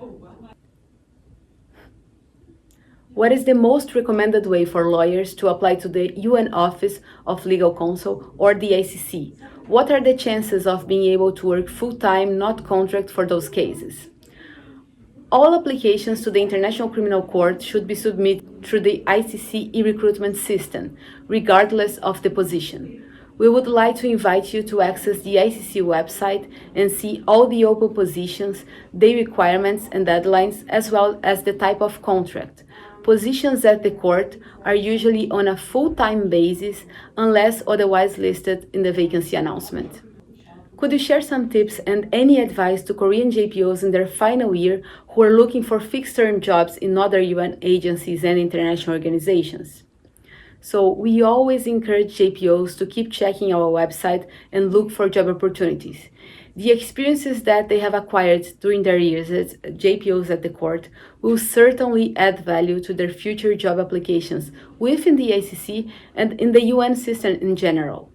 F: What is the most recommended way for lawyers to apply to the UN Office of Legal Counsel or the ICC? What are the chances of being able to work full-time, not contract, for those cases? All applications to the International Criminal Court should be submitted through the ICC e-recruitment system, regardless of the position. We would like to invite you to access the ICC website and see all the open positions, the requirements and deadlines, as well as the type of contract. Positions at the court are usually on a full-time basis unless otherwise listed in the vacancy announcement. Could you share some tips and any advice to Korean JPOs in their final year who are looking for fixed-term jobs in other UN agencies and international organizations? So we always encourage JPOs to keep checking our website and look for job opportunities. The experiences that they have acquired during their years as JPOs at the court will certainly add value to their future job applications within the ICC and in the UN system in general.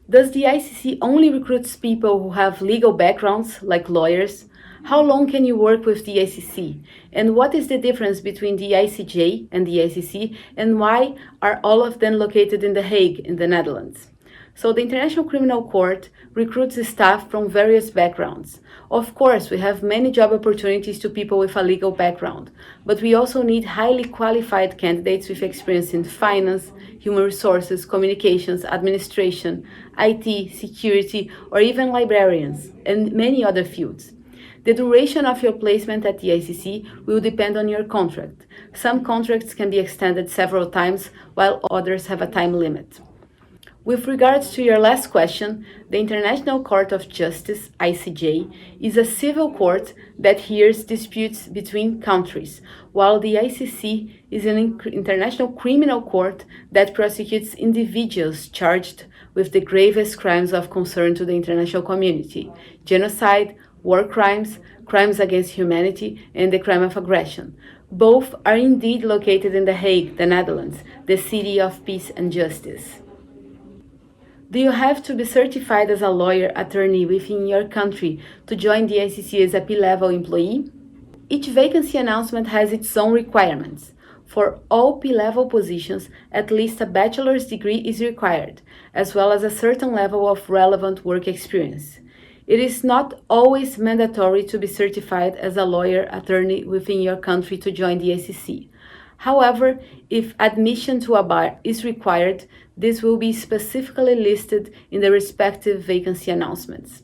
F: Does the ICC only recruit people who have legal backgrounds, like lawyers? How long can you work with the ICC? And what is the difference between the ICJ and the ICC, and why are all of them located in The Hague, in the Netherlands? So the International Criminal Court recruits staff from various backgrounds. Of course, we have many job opportunities to people with a legal background, but we also need highly qualified candidates with experience in finance, human resources, communications, administration, IT, security, or even librarians, and many other fields. The duration of your placement at the ICC will depend on your contract. Some contracts can be extended several times, while others have a time limit. With regards to your last question, the International Court of Justice, ICJ, is a civil court that hears disputes between countries, while the ICC is an international criminal court that prosecutes individuals charged with the gravest crimes of concern to the international community: genocide, war crimes, crimes against humanity, and the crime of aggression. Both are indeed located in The Hague, the Netherlands, the city of peace and justice. Do you have to be certified as a lawyer attorney within your country to join the ICC as a P-level employee? Each vacancy announcement has its own requirements. For all P-level positions, at least a bachelor's degree is required, as well as a certain level of relevant work experience. It is not always mandatory to be certified as a lawyer attorney within your country to join the ICC. However, if admission to a bar is required, this will be specifically listed in the respective vacancy announcements.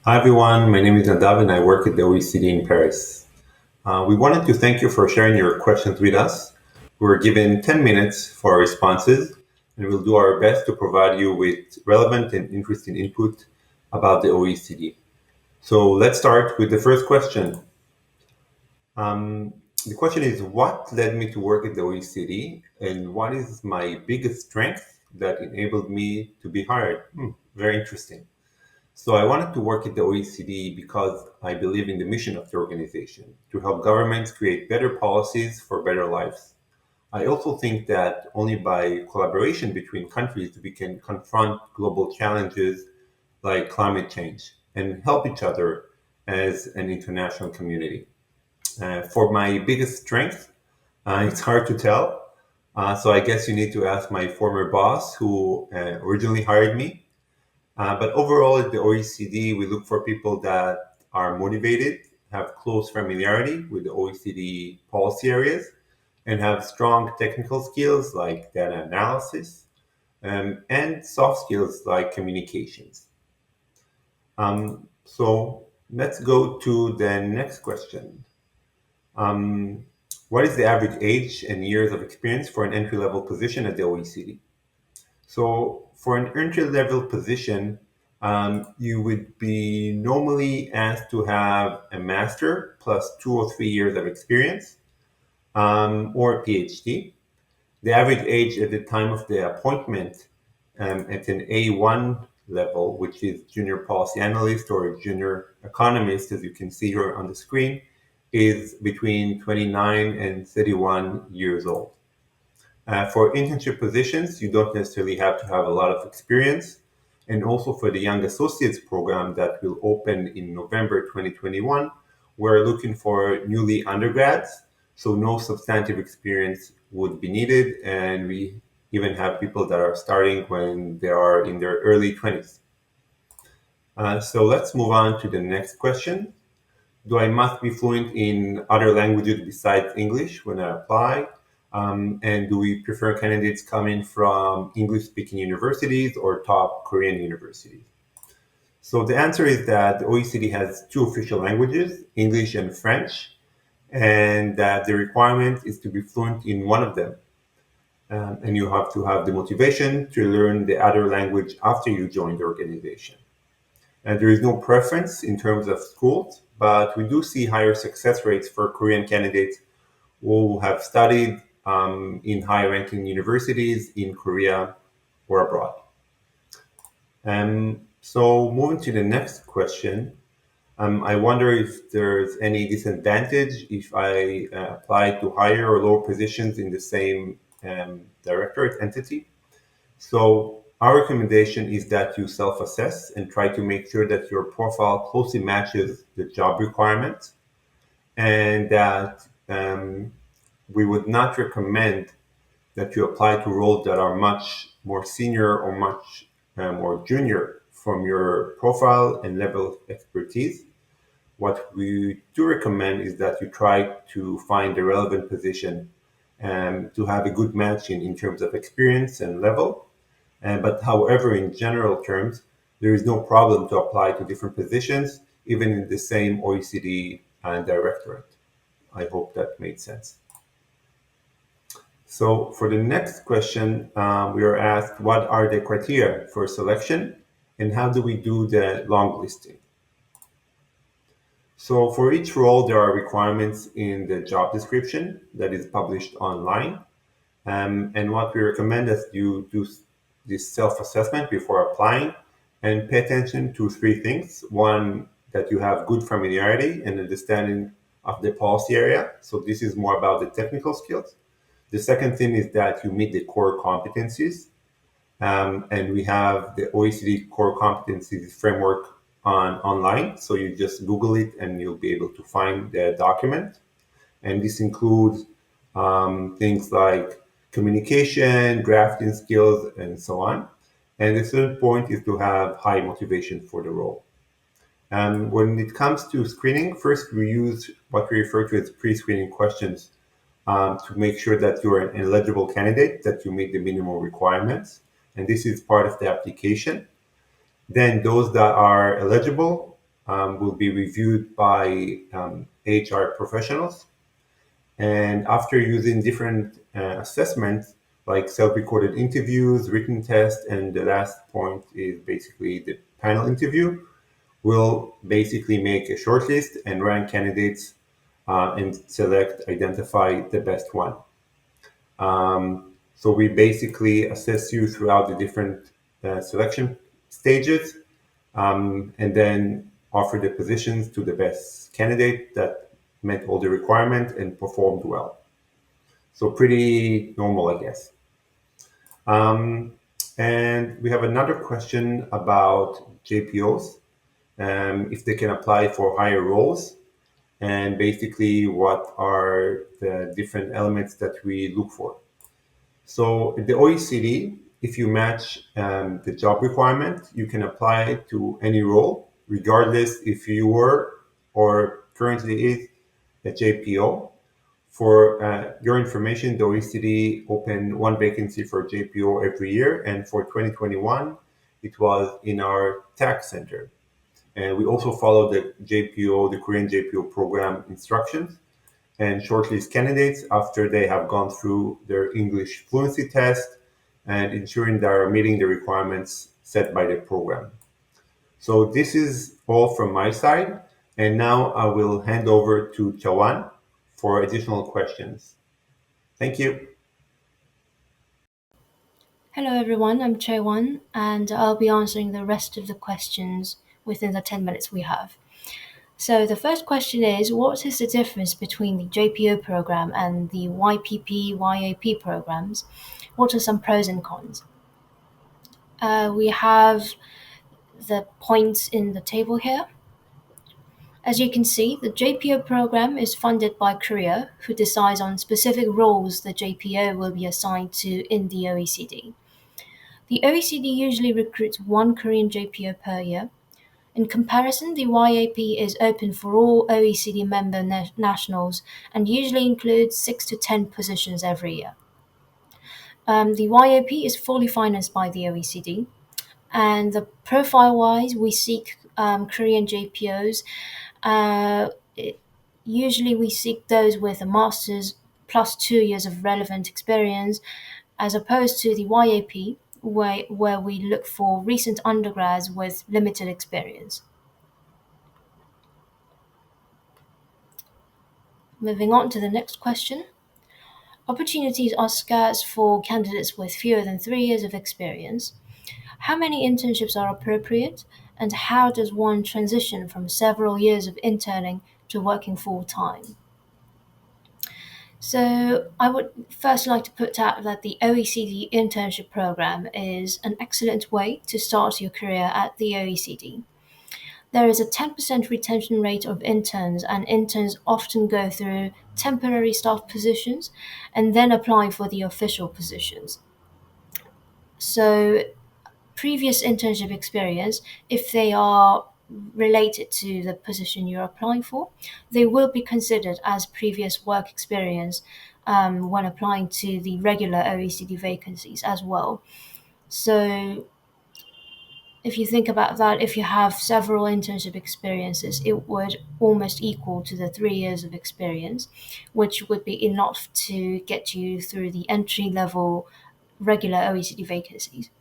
G: Hi everyone, my name is Nadav and I work at the OECD in Paris. We wanted to thank you for sharing your questions with us. We were given 10 minutes for our responses and we'll do our best to provide you with relevant and interesting input about the OECD. So let's start with the first question. The question is, what led me to work at the OECD and what is my biggest strength that enabled me to be hired? Very interesting. So I wanted to work at the OECD because I believe in the mission of the organization, to help governments create better policies for better lives. I also think that only by collaboration between countries we can confront global challenges like climate change and help each other as an international community. For my biggest strength, it's hard to tell. So I guess you need to ask my former boss who originally hired me. But overall at the OECD, we look for people that are motivated, have close familiarity with the OECD policy areas, and have strong technical skills like data analysis, and soft skills like communications. So let's go to the next question. What is the average age and years of experience for an entry-level position at the OECD? So for an entry-level position, you would be normally asked to have a master plus 2 or 3 years of experience, or a PhD. The average age at the time of the appointment at an A1 level, which is junior policy analyst or junior economist, as you can see here on the screen, is between 29 and 31 years old. For internship positions, you don't necessarily have to have a lot of experience. And also for the Young Associates program that will open in November 2021, we're looking for newly undergrads, so no substantive experience would be needed. And we even have people that are starting when they are in their early 20s. So let's move on to the next question. Do I must be fluent in other languages besides English when I apply? And do we prefer candidates coming from English-speaking universities or top Korean universities? So the answer is that the OECD has 2 official languages, English and French, and that the requirement is to be fluent in one of them. And you have to have the motivation to learn the other language after you join the organization. And there is no preference in terms of schools, but we do see higher success rates for Korean candidates who have studied in high-ranking universities in Korea or abroad. So moving to the next question, I wonder if there's any disadvantage if I apply to higher or lower positions in the same directorate entity. So our recommendation is that you self-assess and try to make sure that your profile closely matches the job requirements, and that we would not recommend that you apply to roles that are much more senior or much more junior from your profile and level of expertise. What we do recommend is that you try to find a relevant position to have a good matching in terms of experience and level. But however, in general terms, there is no problem to apply to different positions, even in the same OECD directorate. I hope that made sense. So for the next question, we are asked, what are the criteria for selection and how do we do the long listing? So for each role, there are requirements in the job description that is published online. And what we recommend is you do this self-assessment before applying and pay attention to 3 things. One, that you have good familiarity and understanding of the policy area. So this is more about the technical skills. The second thing is that you meet the core competencies. And we have the OECD core competencies framework online. So you just Google it and you'll be able to find the document. And this includes things like communication, drafting skills, and so on. And the third point is to have high motivation for the role. When it comes to screening, first we use what we refer to as pre-screening questions to make sure that you're an eligible candidate, that you meet the minimum requirements. And this is part of the application. Then those that are eligible, will be reviewed by HR professionals. And after using different assessments like self-recorded interviews, written tests, and the last point is basically the panel interview, we'll basically make a shortlist and rank candidates and identify the best one. So we basically assess you throughout the different selection stages and then offer the positions to the best candidate that met all the requirements and performed well. So pretty normal, I guess. And we have another question about JPOs, if they can apply for higher roles, and basically what are the different elements that we look for. So at the OECD, if you match the job requirement, you can apply to any role, regardless if you were or currently is a JPO. For your information, the OECD opened one vacancy for JPO every year, and for 2021, it was in our tax center. And we also follow the JPO, the Korean JPO program instructions, and shortlist candidates after they have gone through their English fluency test and ensuring they are meeting the requirements set by the program. So this is all from my side. And now I will hand over to Chawan for additional questions. Thank you.
H: Hello everyone, I'm Chaewon, and I'll be answering the rest of the questions within the 10 minutes we have. So the first question is, what is the difference between the JPO program and the Yppyp, Yap programs? What are some pros and cons? We have the points in the table here. As you can see, the JPO program is funded by Korea, who decides on specific roles the JPO will be assigned to in the OECD. The OECD usually recruits one Korean JPO per year. In comparison, the Yap is open for all OECD member nationals and usually includes 6 to 10 positions every year. The Yap is fully financed by the OECD, and the profile-wise, we seek Korean JPOs. Usually we seek those with a master's plus 2 years of relevant experience, as opposed to the Yap, where we look for recent undergrads with limited experience. Moving on to the next question. Opportunities are scarce for candidates with fewer than 3 years of experience. How many internships are appropriate, and how does one transition from several years of interning to working full-time? So I would first like to put out that the OECD internship program is an excellent way to start your career at the OECD. There is a 10% retention rate of interns, and interns often go through temporary staff positions and then apply for the official positions. So previous internship experience, if they are related to the position you're applying for, they will be considered as previous work experience when applying to the regular OECD vacancies as well. So if you think about that, if you have several internship experiences, it would almost equal to the 3 years of experience, which would be enough to get you through the entry-level regular OECD vacancies.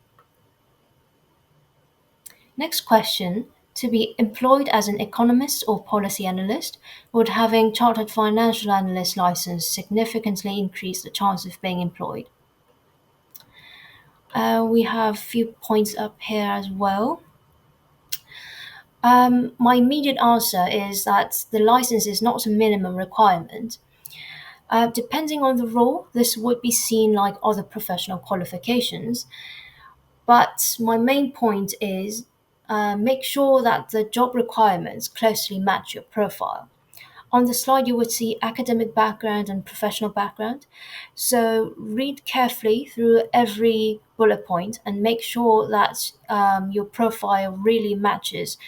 H: Next question. To be employed as an economist or policy analyst, would having chartered financial analyst license significantly increase the chance of being employed? We have a few points up here as well. My immediate answer is that the license is not a minimum requirement. Depending on the role, this would be seen like other professional qualifications. But my main point is make sure that the job requirements closely match your profile. On the slide, you would see academic background and professional background. So read carefully through every bullet point and make sure that your profile really matches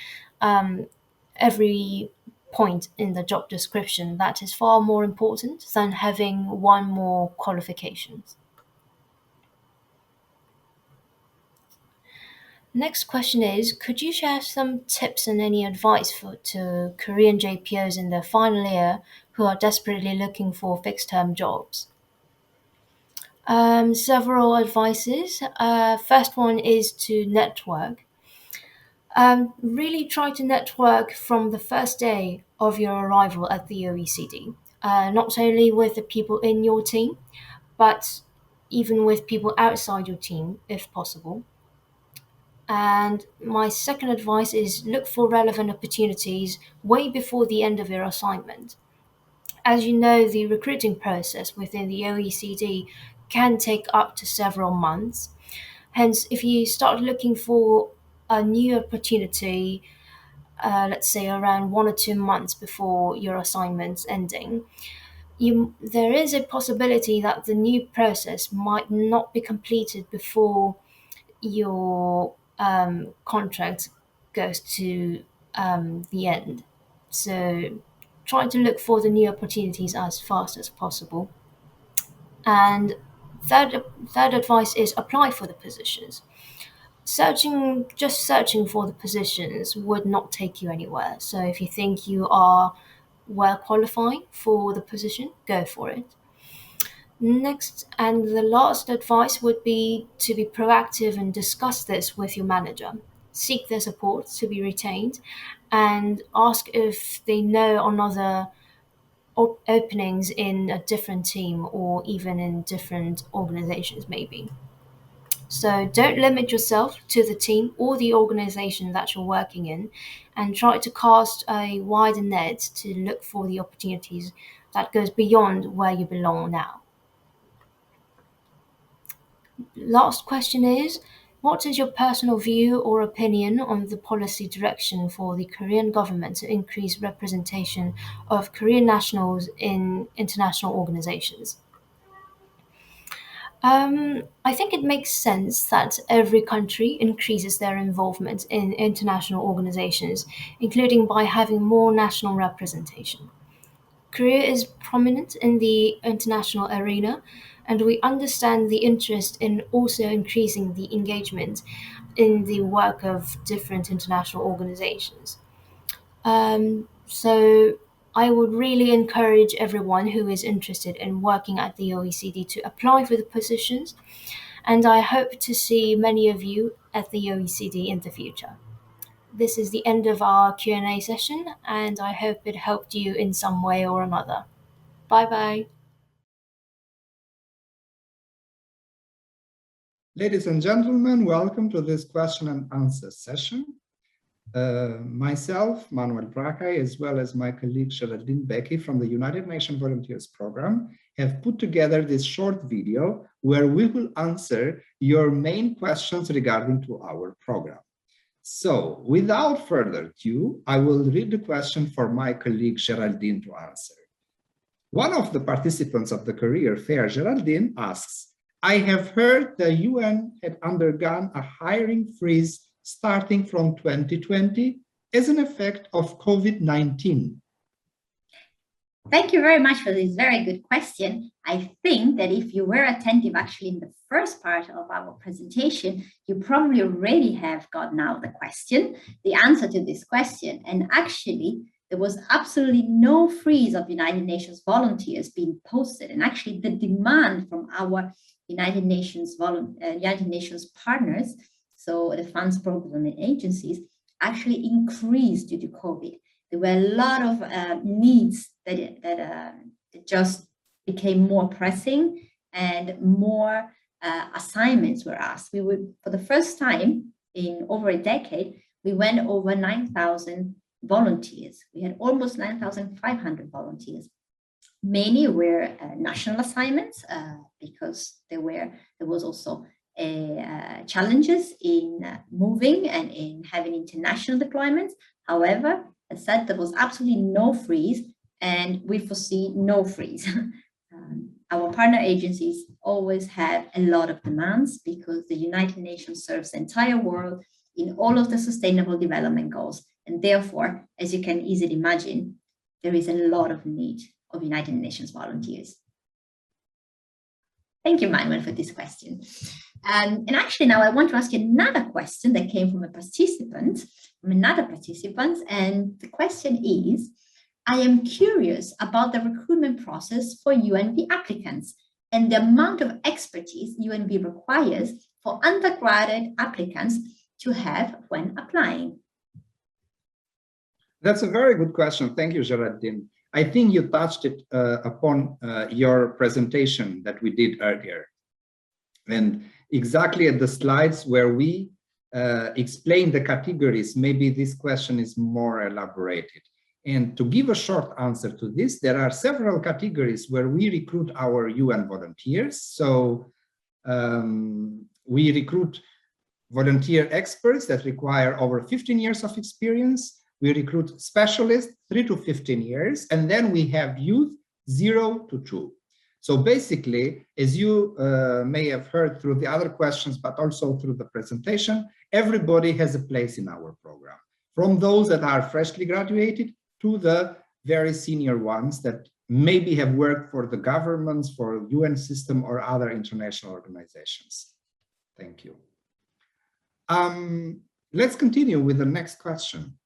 H: every point in the job description. That is far more important than having one more qualifications. Next question is, could you share some tips and any advice to Korean JPOs in their final year who are desperately looking for fixed-term jobs? Several advices. First one is to network. Really try to network from the first day of your arrival at the OECD, not only with the people in your team, but even with people outside your team, if possible. And my second advice is look for relevant opportunities way before the end of your assignment. As you know, the recruiting process within the OECD can take up to several months. Hence, if you start looking for a new opportunity, let's say around 1 or 2 months before your assignment's ending, there is a possibility that the new process might not be completed before your contract goes to the end. So try to look for the new opportunities as fast as possible. And third advice is apply for the positions. Just searching for the positions would not take you anywhere. So if you think you are well qualified for the position, go for it. Next, and the last advice would be to be proactive and discuss this with your manager. Seek their support to be retained and ask if they know on other openings in a different team or even in different organizations maybe. So don't limit yourself to the team or the organization that you're working in, and try to cast a wider net to look for the opportunities that goes beyond where you belong now. Last question is, what is your personal view or opinion on the policy direction for the Korean government to increase representation of Korean nationals in international organizations? I think it makes sense that every country increases their involvement in international organizations, including by having more national representation. Korea is prominent in the international arena, and we understand the interest in also increasing the engagement in the work of different international organizations. So I would really encourage everyone who is interested in working at the OECD to apply for the positions, and I hope to see many of you at the OECD in the future. This is the end of our Q&A session, and I hope it helped you in some way or another. Bye-bye.
I: Ladies and gentlemen, welcome to this question and answer session. Myself, Manuel Braca, as well as my colleague Geraldine Becky from the United Nations Volunteers Program, have put together this short video where we will answer your main questions regarding to our program. So, without further ado, I will read the question for my colleague Geraldine to answer. One of the participants of the career fair, Geraldine, asks, I have heard the UN had undergone a hiring freeze starting from 2020 as an effect of COVID-19.
J: Thank you very much for this very good question. I think that if you were attentive actually in the first part of our presentation, you probably already have got now the answer to this question. And actually, there was absolutely no freeze of United Nations volunteers being posted. And actually, the demand from our United Nations partners, so the funds program and agencies, actually increased due to COVID. There were a lot of needs that just became more pressing, and more assignments were asked. We would, for the first time in over a decade, we went over 9,000 volunteers. We had almost 9,500 volunteers. Many were national assignments because there was also challenges in moving and in having international deployments. However, as said, there was absolutely no freeze, and we foresee no freeze. Our partner agencies always have a lot of demands because the United Nations serves the entire world in all of the sustainable development goals. And therefore, as you can easily imagine, there is a lot of need of United Nations volunteers. Thank you, Manuel, for this question. And actually, now I want to ask you another question that came from another participant. And the question is, I am curious about the recruitment process for UNV applicants and the amount of expertise UNV requires for undergraduate applicants to have when applying.
I: That's a very good question. Thank you, Geraldine. I think you touched it upon your presentation that we did earlier. And exactly at the slides where we explain the categories, maybe this question is more elaborated. And to give a short answer to this, there are several categories where we recruit our UN volunteers. So we recruit volunteer experts that require over 15 years of experience. We recruit specialists 3 to 15 years, and then we have youth 0 to 2. So basically, as you may have heard through the other questions, but also through the presentation, everybody has a place in our program, from those that are freshly graduated to the very senior ones that maybe have worked for the governments, for UN system or other international organizations. Thank you. Let's continue with the next question.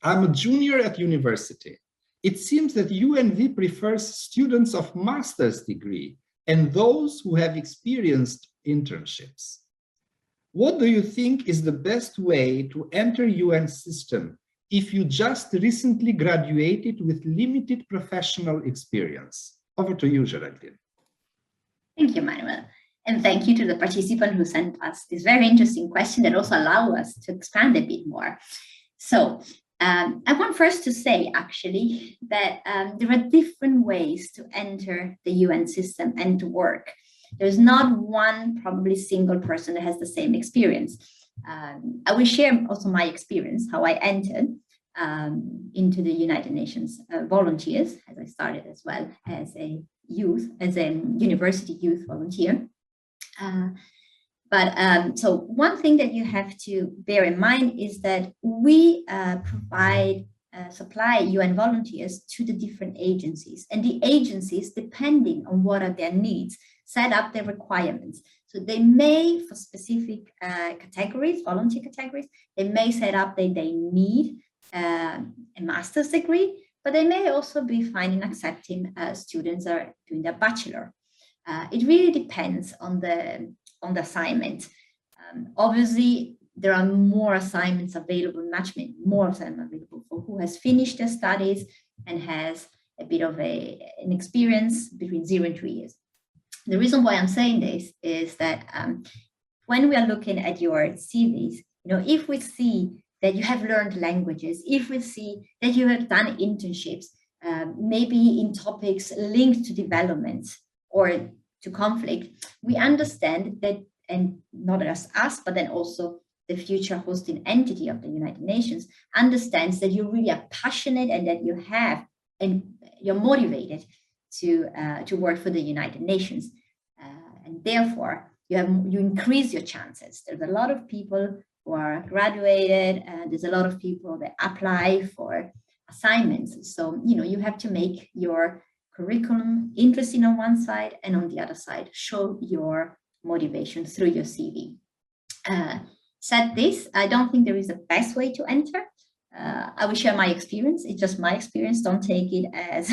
I: I'm a junior at university. It seems that UNV prefers students of master's degree and those who have experienced internships. What do you think is the best way to enter UN system if you just recently graduated with limited professional experience? Over to you, Geraldine.
J: Thank you, Manuel. And thank you to the participant who sent us this very interesting question that also allows us to expand a bit more. So, I want first to say, actually, that there are different ways to enter the UN system and to work. There's not one probably single person that has the same experience. I will share also my experience, how I entered into the United Nations volunteers, as I started as well as a university youth volunteer. So one thing that you have to bear in mind is that we supply UN volunteers to the different agencies, and the agencies, depending on what are their needs, set up their requirements. So they may, for specific categories, volunteer categories, they may set up that they need a master's degree, but they may also be finding accepting students that are doing their bachelor. It really depends on the assignment. Obviously, there are more assignments available, much more of them available for who has finished their studies and has a bit of an experience between 0 and 3 years. The reason why I'm saying this is that when we are looking at your CVs, if we see that you have learned languages, if we see that you have done internships, maybe in topics linked to development or to conflict, we understand that, and not just us, but then also the future hosting entity of the United Nations understands that you really are passionate and that you have, and you're motivated to work for the United Nations. And therefore, you increase your chances. There's a lot of people who are graduated, and there's a lot of people that apply for assignments. So, you have to make your curriculum interesting on one side, and on the other side, show your motivation through your CV. Said this, I don't think there is a best way to enter. I will share my experience. It's just my experience. Don't take it as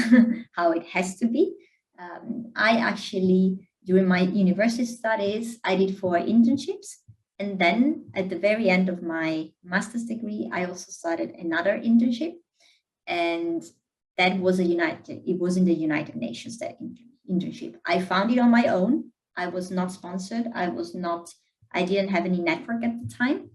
J: how it has to be. I actually, during my university studies, I did 4 internships. And then at the very end of my master's degree, I also started another internship. And that was it was in the United Nations, that internship. I found it on my own. I was not sponsored. I didn't have any network at the time.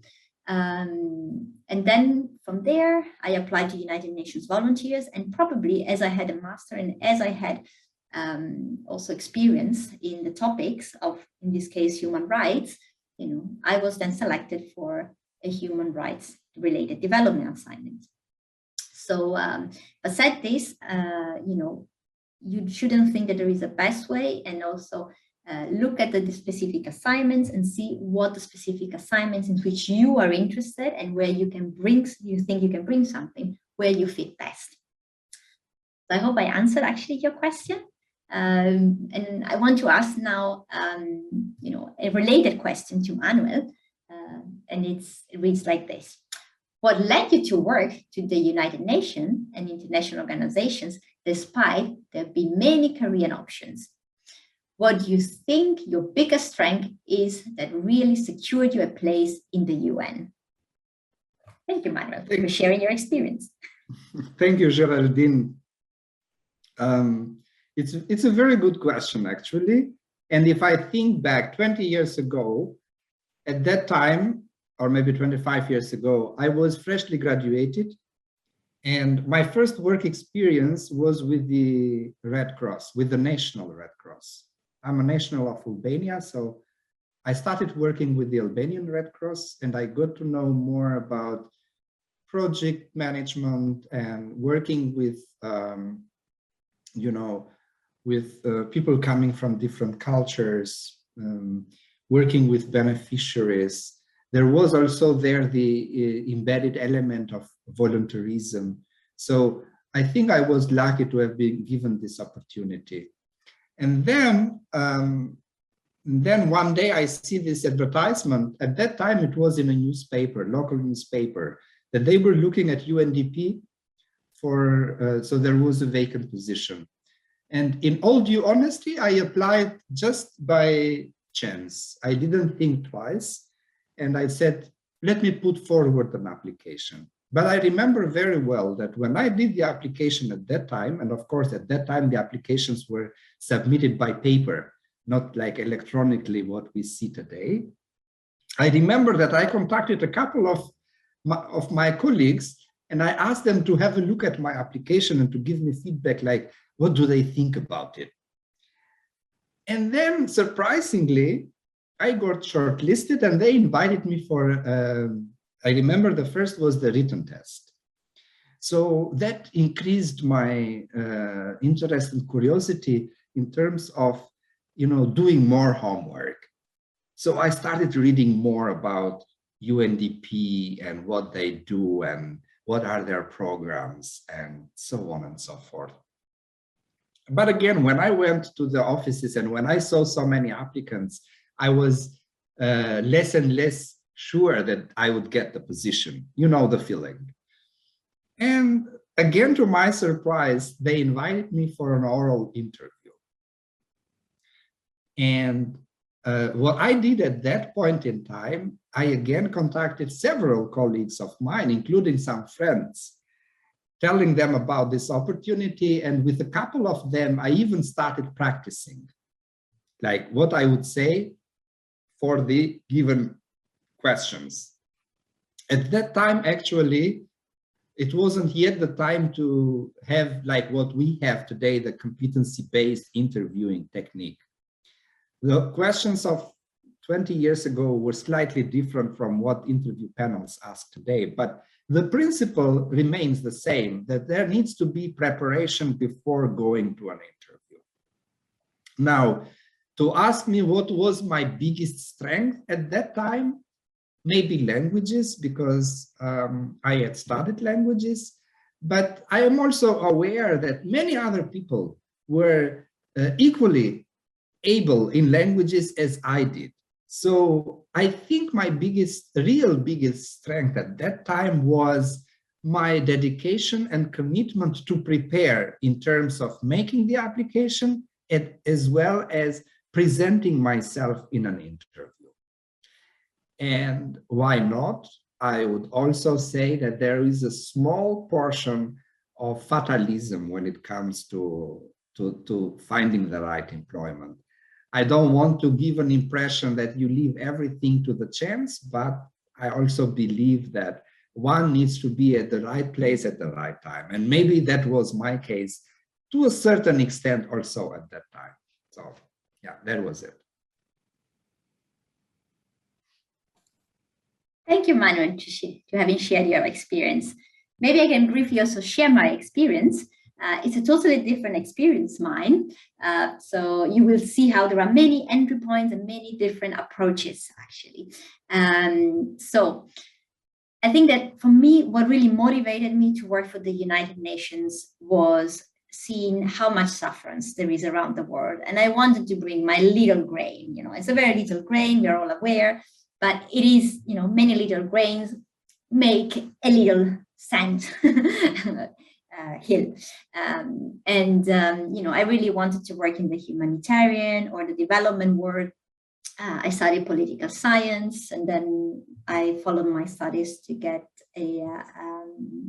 J: And then from there, I applied to United Nations volunteers, and probably as I had a master and as I had also experience in the topics of, in this case, human rights, I was then selected for a human rights related development assignment. So, but said this, you shouldn't think that there is a best way, and also look at the specific assignments and see what the specific assignments in which you are interested and where you think you can bring something, where you fit best. So I hope I answered actually your question. And I want to ask now, a related question to Manuel, and it reads like this. What led you to work to the United Nations and international organizations, despite there being many career options? What do you think your biggest strength is that really secured you a place in the UN? Thank you, Manuel, for sharing your experience.
I: Thank you, Geraldine. It's a very good question, actually. And if I think back 20 years ago, at that time, or maybe 25 years ago, I was freshly graduated. And my first work experience was with the Red Cross, with the National Red Cross. I'm a national of Albania, so I started working with the Albanian Red Cross, and I got to know more about project management and working with, people coming from different cultures, working with beneficiaries. There was also there the embedded element of volunteerism. So I think I was lucky to have been given this opportunity. And then one day I see this advertisement. At that time, it was in a newspaper, local newspaper, that they were looking at UNDP for, so there was a vacant position. And in all due honesty, I applied just by chance. I didn't think twice. And I said, let me put forward an application. But I remember very well that when I did the application at that time, and of course, at that time, the applications were submitted by paper, not like electronically what we see today. I remember that I contacted a couple of my colleagues, and I asked them to have a look at my application and to give me feedback, like, what do they think about it? And then, surprisingly, I got shortlisted, and they invited me for, I remember the first was the written test. So that increased my interest and curiosity in terms of, doing more homework. So I started reading more about UNDP and what they do and what are their programs and so on and so forth. But again, when I went to the offices and when I saw so many applicants, I was less and less sure that I would get the position. You know the feeling. And again, to my surprise, they invited me for an oral interview. And what I did at that point in time, I again contacted several colleagues of mine, including some friends, telling them about this opportunity. And with a couple of them, I even started practicing, like what I would say for the given questions. At that time, actually, it wasn't yet the time to have like what we have today, the competency-based interviewing technique. The questions of 20 years ago were slightly different from what interview panels ask today, but the principle remains the same, that there needs to be preparation before going to an interview. Now, to ask me what was my biggest strength at that time, maybe languages, because I had studied languages, but I am also aware that many other people were equally able in languages as I did. So I think my real biggest strength at that time was my dedication and commitment to prepare in terms of making the application as well as presenting myself in an interview. And why not? I would also say that there is a small portion of fatalism when it comes to finding the right employment. I don't want to give an impression that you leave everything to the chance, but I also believe that one needs to be at the right place at the right time. And maybe that was my case to a certain extent also at that time. So yeah, that was it.
J: Thank you, Manuel, to having shared your experience. Maybe I can briefly also share my experience. It's a totally different experience, mine. So you will see how there are many entry points and many different approaches, actually. So I think that for me, what really motivated me to work for the United Nations was seen how much sufferance there is around the world. And I wanted to bring my little grain, it's a very little grain, we're all aware, but it is, many little grains make a little sand hill. I really wanted to work in the humanitarian or the development world. I studied political science, and then I followed my studies to get a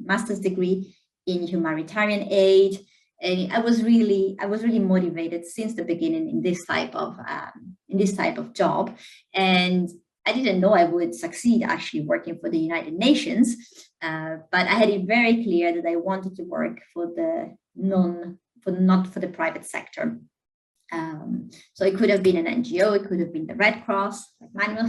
J: master's degree in humanitarian aid. And I was really motivated since the beginning in this type of job. And I didn't know I would succeed actually working for the United Nations, but I had it very clear that I wanted to work for not for the private sector. So it could have been an NGO, it could have been the Red Cross, like Manuel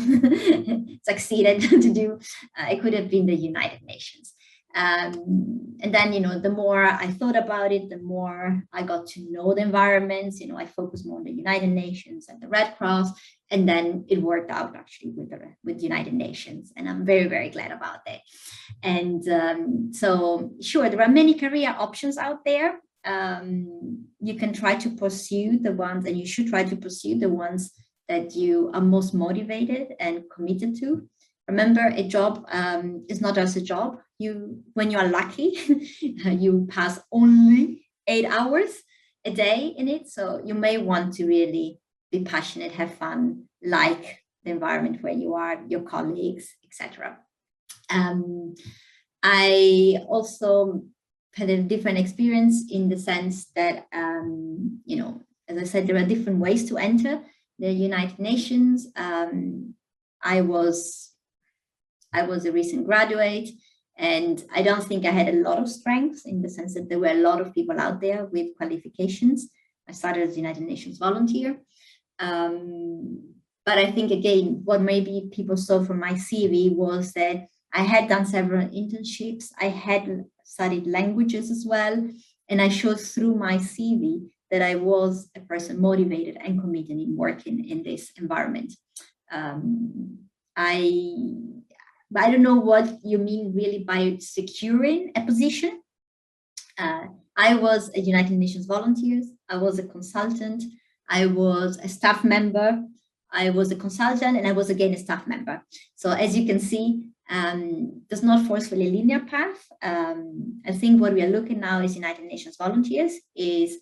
J: succeeded to do. It could have been the United Nations. And then, the more I thought about it, the more I got to know the environments. I focused more on the United Nations and the Red Cross, and then it worked out actually with the United Nations, and I'm very, very glad about that. And so, sure, there are many career options out there. You can try to pursue the ones, and you should try to pursue the ones that you are most motivated and committed to. Remember, a job is not just a job. When you are lucky, you pass only 8 hours a day in it. So you may want to really be passionate, have fun, like the environment where you are, your colleagues, etc. I also had a different experience in the sense that, as I said, there are different ways to enter the United Nations. I was a recent graduate, and I don't think I had a lot of strengths in the sense that there were a lot of people out there with qualifications. I started as a United Nations volunteer. But I think, again, what maybe people saw from my CV was that I had done several internships. I had studied languages as well. And I showed through my CV that I was a person motivated and committed in working in this environment. I don't know what you mean really by securing a position. I was a United Nations volunteer. I was a consultant. I was a staff member. I was a consultant, and I was again a staff member. So as you can see, there's not forcefully a linear path. I think what we are looking now is United Nations volunteers is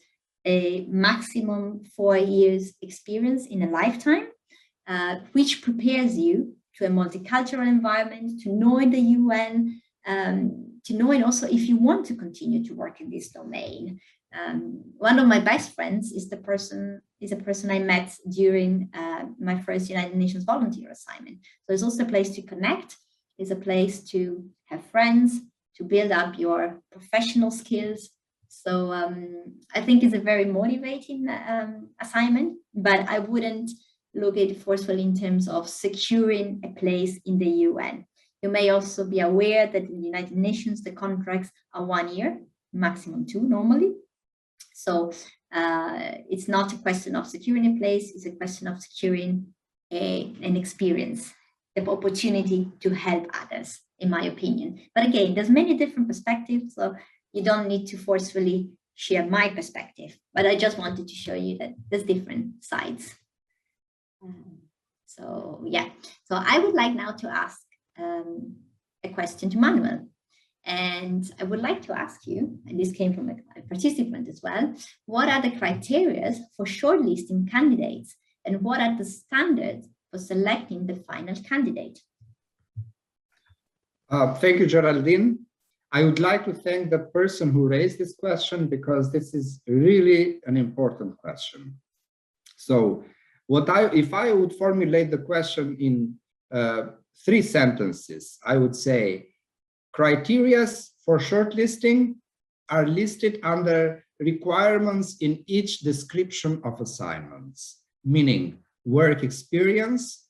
J: a maximum 4 years experience in a lifetime, which prepares you to a multicultural environment, to know in the UN, to know and also if you want to continue to work in this domain. One of my best friends is a person I met during my first United Nations volunteer assignment. So it's also a place to connect. It's a place to have friends, to build up your professional skills. So I think it's a very motivating assignment, but I wouldn't look at it forcefully in terms of securing a place in the UN. You may also be aware that in the United Nations, the contracts are 1 year, maximum 2 normally. So it's not a question of securing a place, it's a question of securing an experience, the opportunity to help others, in my opinion. But again, there's many different perspectives, so you don't need to forcefully share my perspective, but I just wanted to show you that there's different sides. So yeah, so I would like now to ask a question to Manuel. And I would like to ask you, and this came from a participant as well, what are the criteria for shortlisting candidates, and what are the standards for selecting the final candidate?
I: Thank you, Geraldine. I would like to thank the person who raised this question, because this is really an important question. So if I would formulate the question in 3 sentences, I would say, criteria for shortlisting are listed under requirements in each description of assignments, meaning work experience,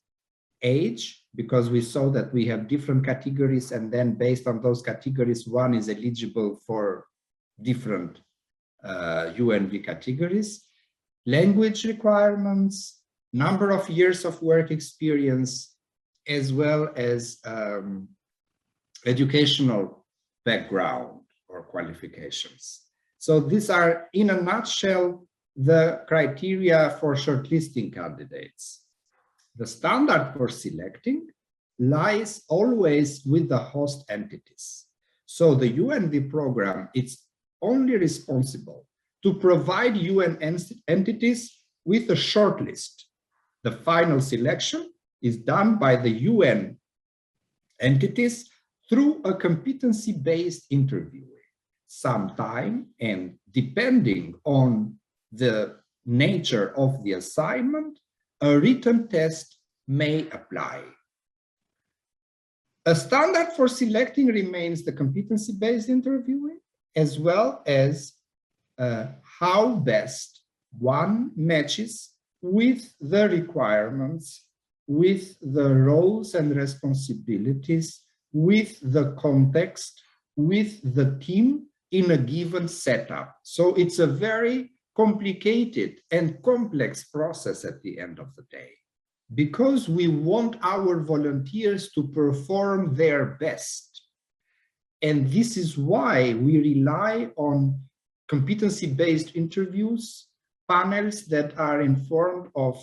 I: age, because we saw that we have different categories, and then based on those categories, one is eligible for different UNV categories, language requirements, number of years of work experience, as well as educational background or qualifications. So these are, in a nutshell, the criteria for shortlisting candidates. The standard for selecting lies always with the host entities. So the UNV program is only responsible to provide UN entities with a shortlist. The final selection is done by the UN entities through a competency-based interviewing. Sometime, and depending on the nature of the assignment, a written test may apply. A standard for selecting remains the competency-based interviewing, as well as how best one matches with the requirements, with the roles and responsibilities, with the context, with the team in a given setup. So it's a very complicated and complex process at the end of the day, because we want our volunteers to perform their best. And this is why we rely on competency-based interviews, panels that are informed of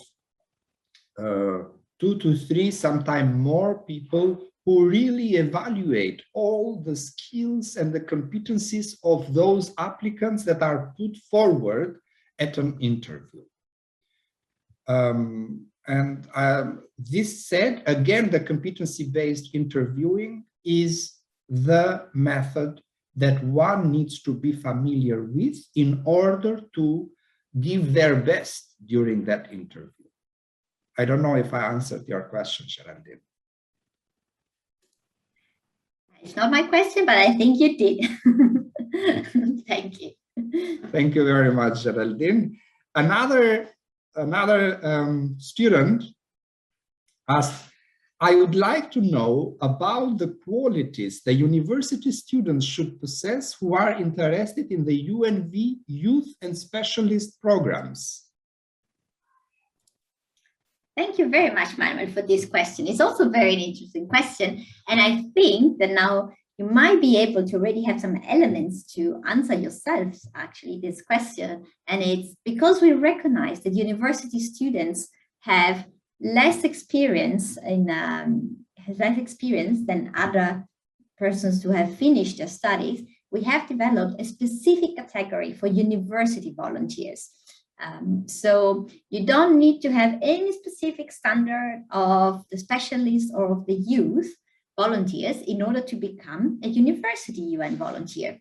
I: 2 to 3, sometimes more people who really evaluate all the skills and the competencies of those applicants that are put forward at an interview. This said, again, the competency-based interviewing is the method that one needs to be familiar with in order to give their best during that interview. I don't know if I answered your question, Geraldine.
J: It's not my question, but I think you did. Thank you.
I: Thank you very much, Geraldine. Another student asked, I would like to know about the qualities the university students should possess who are interested in the UNV youth and specialist programs.
J: Thank you very much, Manuel, for this question. It's also a very interesting question. And I think that now you might be able to already have some elements to answer yourselves, actually, this question. And it's because we recognize that university students have less experience than other persons who have finished their studies. We have developed a specific category for university volunteers. So you don't need to have any specific standard of the specialists or of the youth volunteers in order to become a university UN volunteer.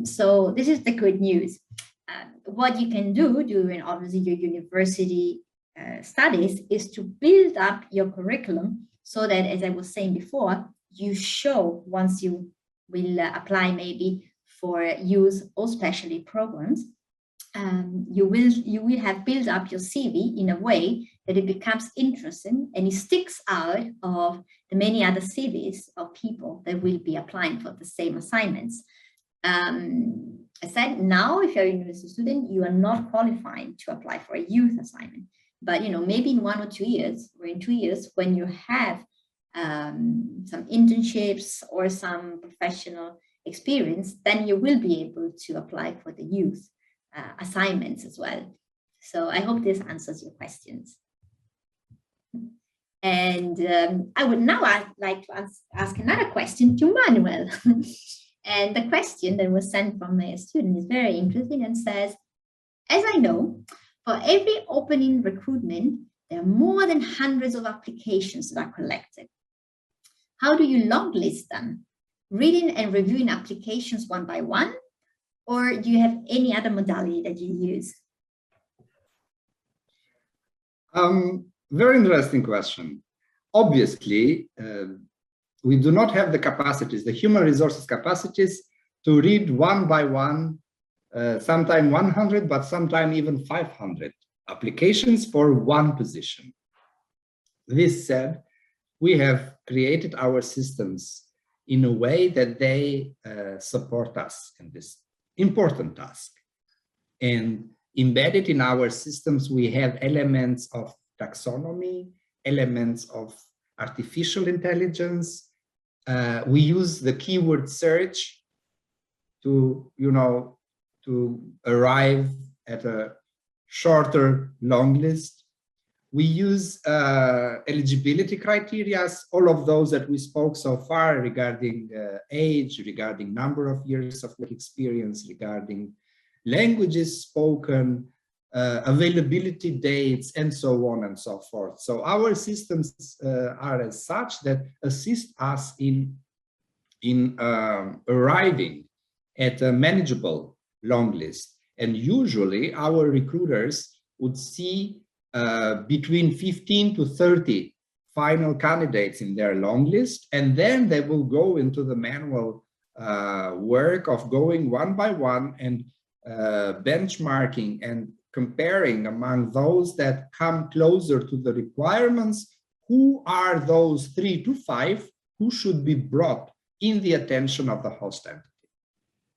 J: So this is the good news. What you can do during obviously your university studies is to build up your curriculum so that, as I was saying before, you show once you will apply maybe for youth or specialty programs, you will have built up your CV in a way that it becomes interesting and it sticks out of the many other CVs of people that will be applying for the same assignments. I said, now if you're a university student, you are not qualified to apply for a youth assignment. But maybe in 1 or 2 years, or in 2 years, when you have some internships or some professional experience, then you will be able to apply for the youth assignments as well. So I hope this answers your questions. And I would now like to ask another question to Manuel. And the question that was sent from a student is very interesting and says, as I know, for every opening recruitment, there are more than hundreds of applications that are collected. How do you longlist them? Reading and reviewing applications one by one? Or do you have any other modality that you use?
I: Very interesting question. Obviously, we do not have the capacities, the human resources capacities to read one by one, sometime 100, but sometime even 500 applications for one position. This said, we have created our systems in a way that they support us in this important task. And embedded in our systems, we have elements of taxonomy, elements of artificial intelligence. We use the keyword search to, to arrive at a shorter long list. We use eligibility criteria, all of those that we spoke so far regarding age, regarding number of years of work experience, regarding languages spoken, availability dates, and so on and so forth. So our systems are as such that assist us in arriving at a manageable long list. And usually our recruiters would see between 15 to 30 final candidates in their long list, and then they will go into the manual work of going one by one and benchmarking and comparing among those that come closer to the requirements, who are those 3 to 5 who should be brought in the attention of the host entity.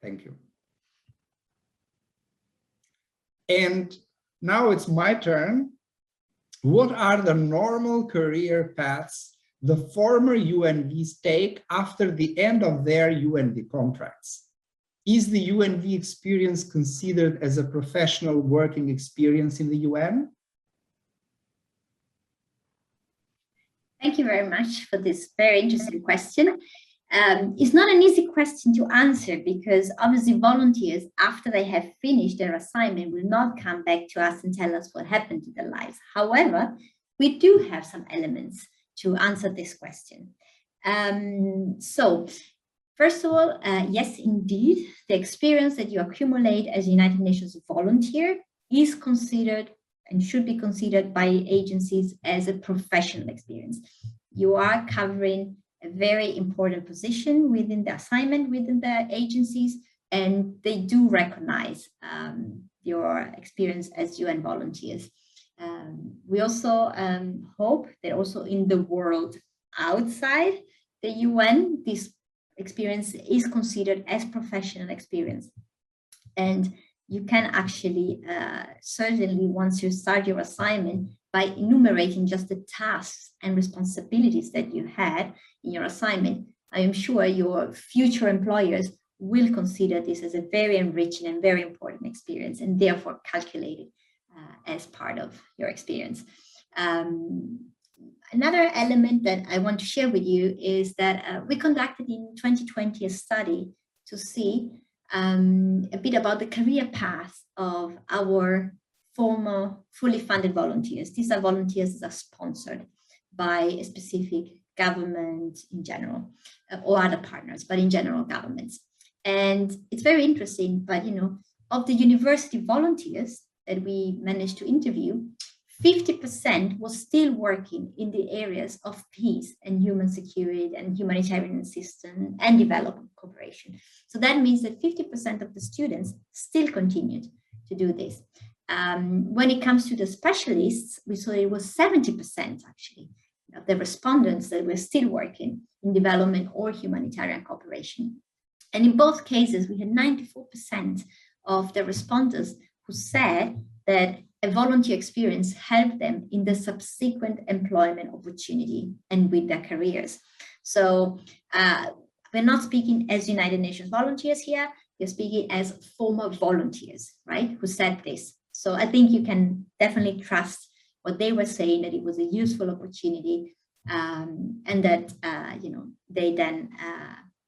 I: Thank you. And now it's my turn. What are the normal career paths the former UNVs take after the end of their UNV contracts? Is the UNV experience considered as a professional working experience in the UN?
J: Thank you very much for this very interesting question. It's not an easy question to answer because obviously volunteers, after they have finished their assignment, will not come back to us and tell us what happened to their lives. However, we do have some elements to answer this question. So, first of all, yes, indeed, the experience that you accumulate as a United Nations volunteer is considered and should be considered by agencies as a professional experience. You are covering a very important position within the assignment, within the agencies, and they do recognize your experience as UN volunteers. We also hope that also in the world outside the UN, this experience is considered as professional experience. And you can actually, certainly once you start your assignment, by enumerating just the tasks and responsibilities that you had in your assignment, I am sure your future employers will consider this as a very enriching and very important experience and therefore calculate it as part of your experience. Another element that I want to share with you is that we conducted in 2020 a study to see a bit about the career path of our former fully funded volunteers. These are volunteers that are sponsored by a specific government in general, or other partners, but in general governments. And it's very interesting, but you know, of the university volunteers that we managed to interview, 50% was still working in the areas of peace and human security and humanitarian assistance and development cooperation. So that means that 50% of the students still continued to do this. When it comes to the specialists, we saw it was 70% actually of the respondents that were still working in development or humanitarian cooperation. And in both cases, we had 94% of the respondents who said that a volunteer experience helped them in the subsequent employment opportunity and with their careers. So we're not speaking as United Nations volunteers here, we're speaking as former volunteers, right, who said this. So I think you can definitely trust what they were saying, that it was a useful opportunity and that, you know, they then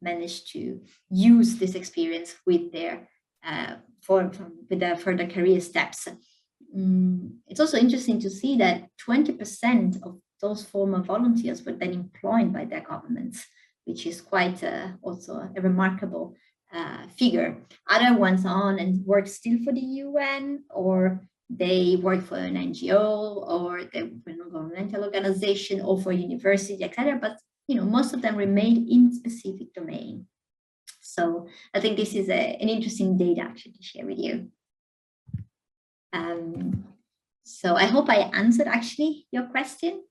J: managed to use this experience with their further career steps. It's also interesting to see that 20% of those former volunteers were then employed by their governments, which is quite also a remarkable figure. Other ones on and work still for the UN, or they work for an NGO, or they work for a governmental organization, or for a university, etc. But you know, most of them remained in specific domain. So I think this is an interesting data actually to share with you. So I hope I answered actually your question,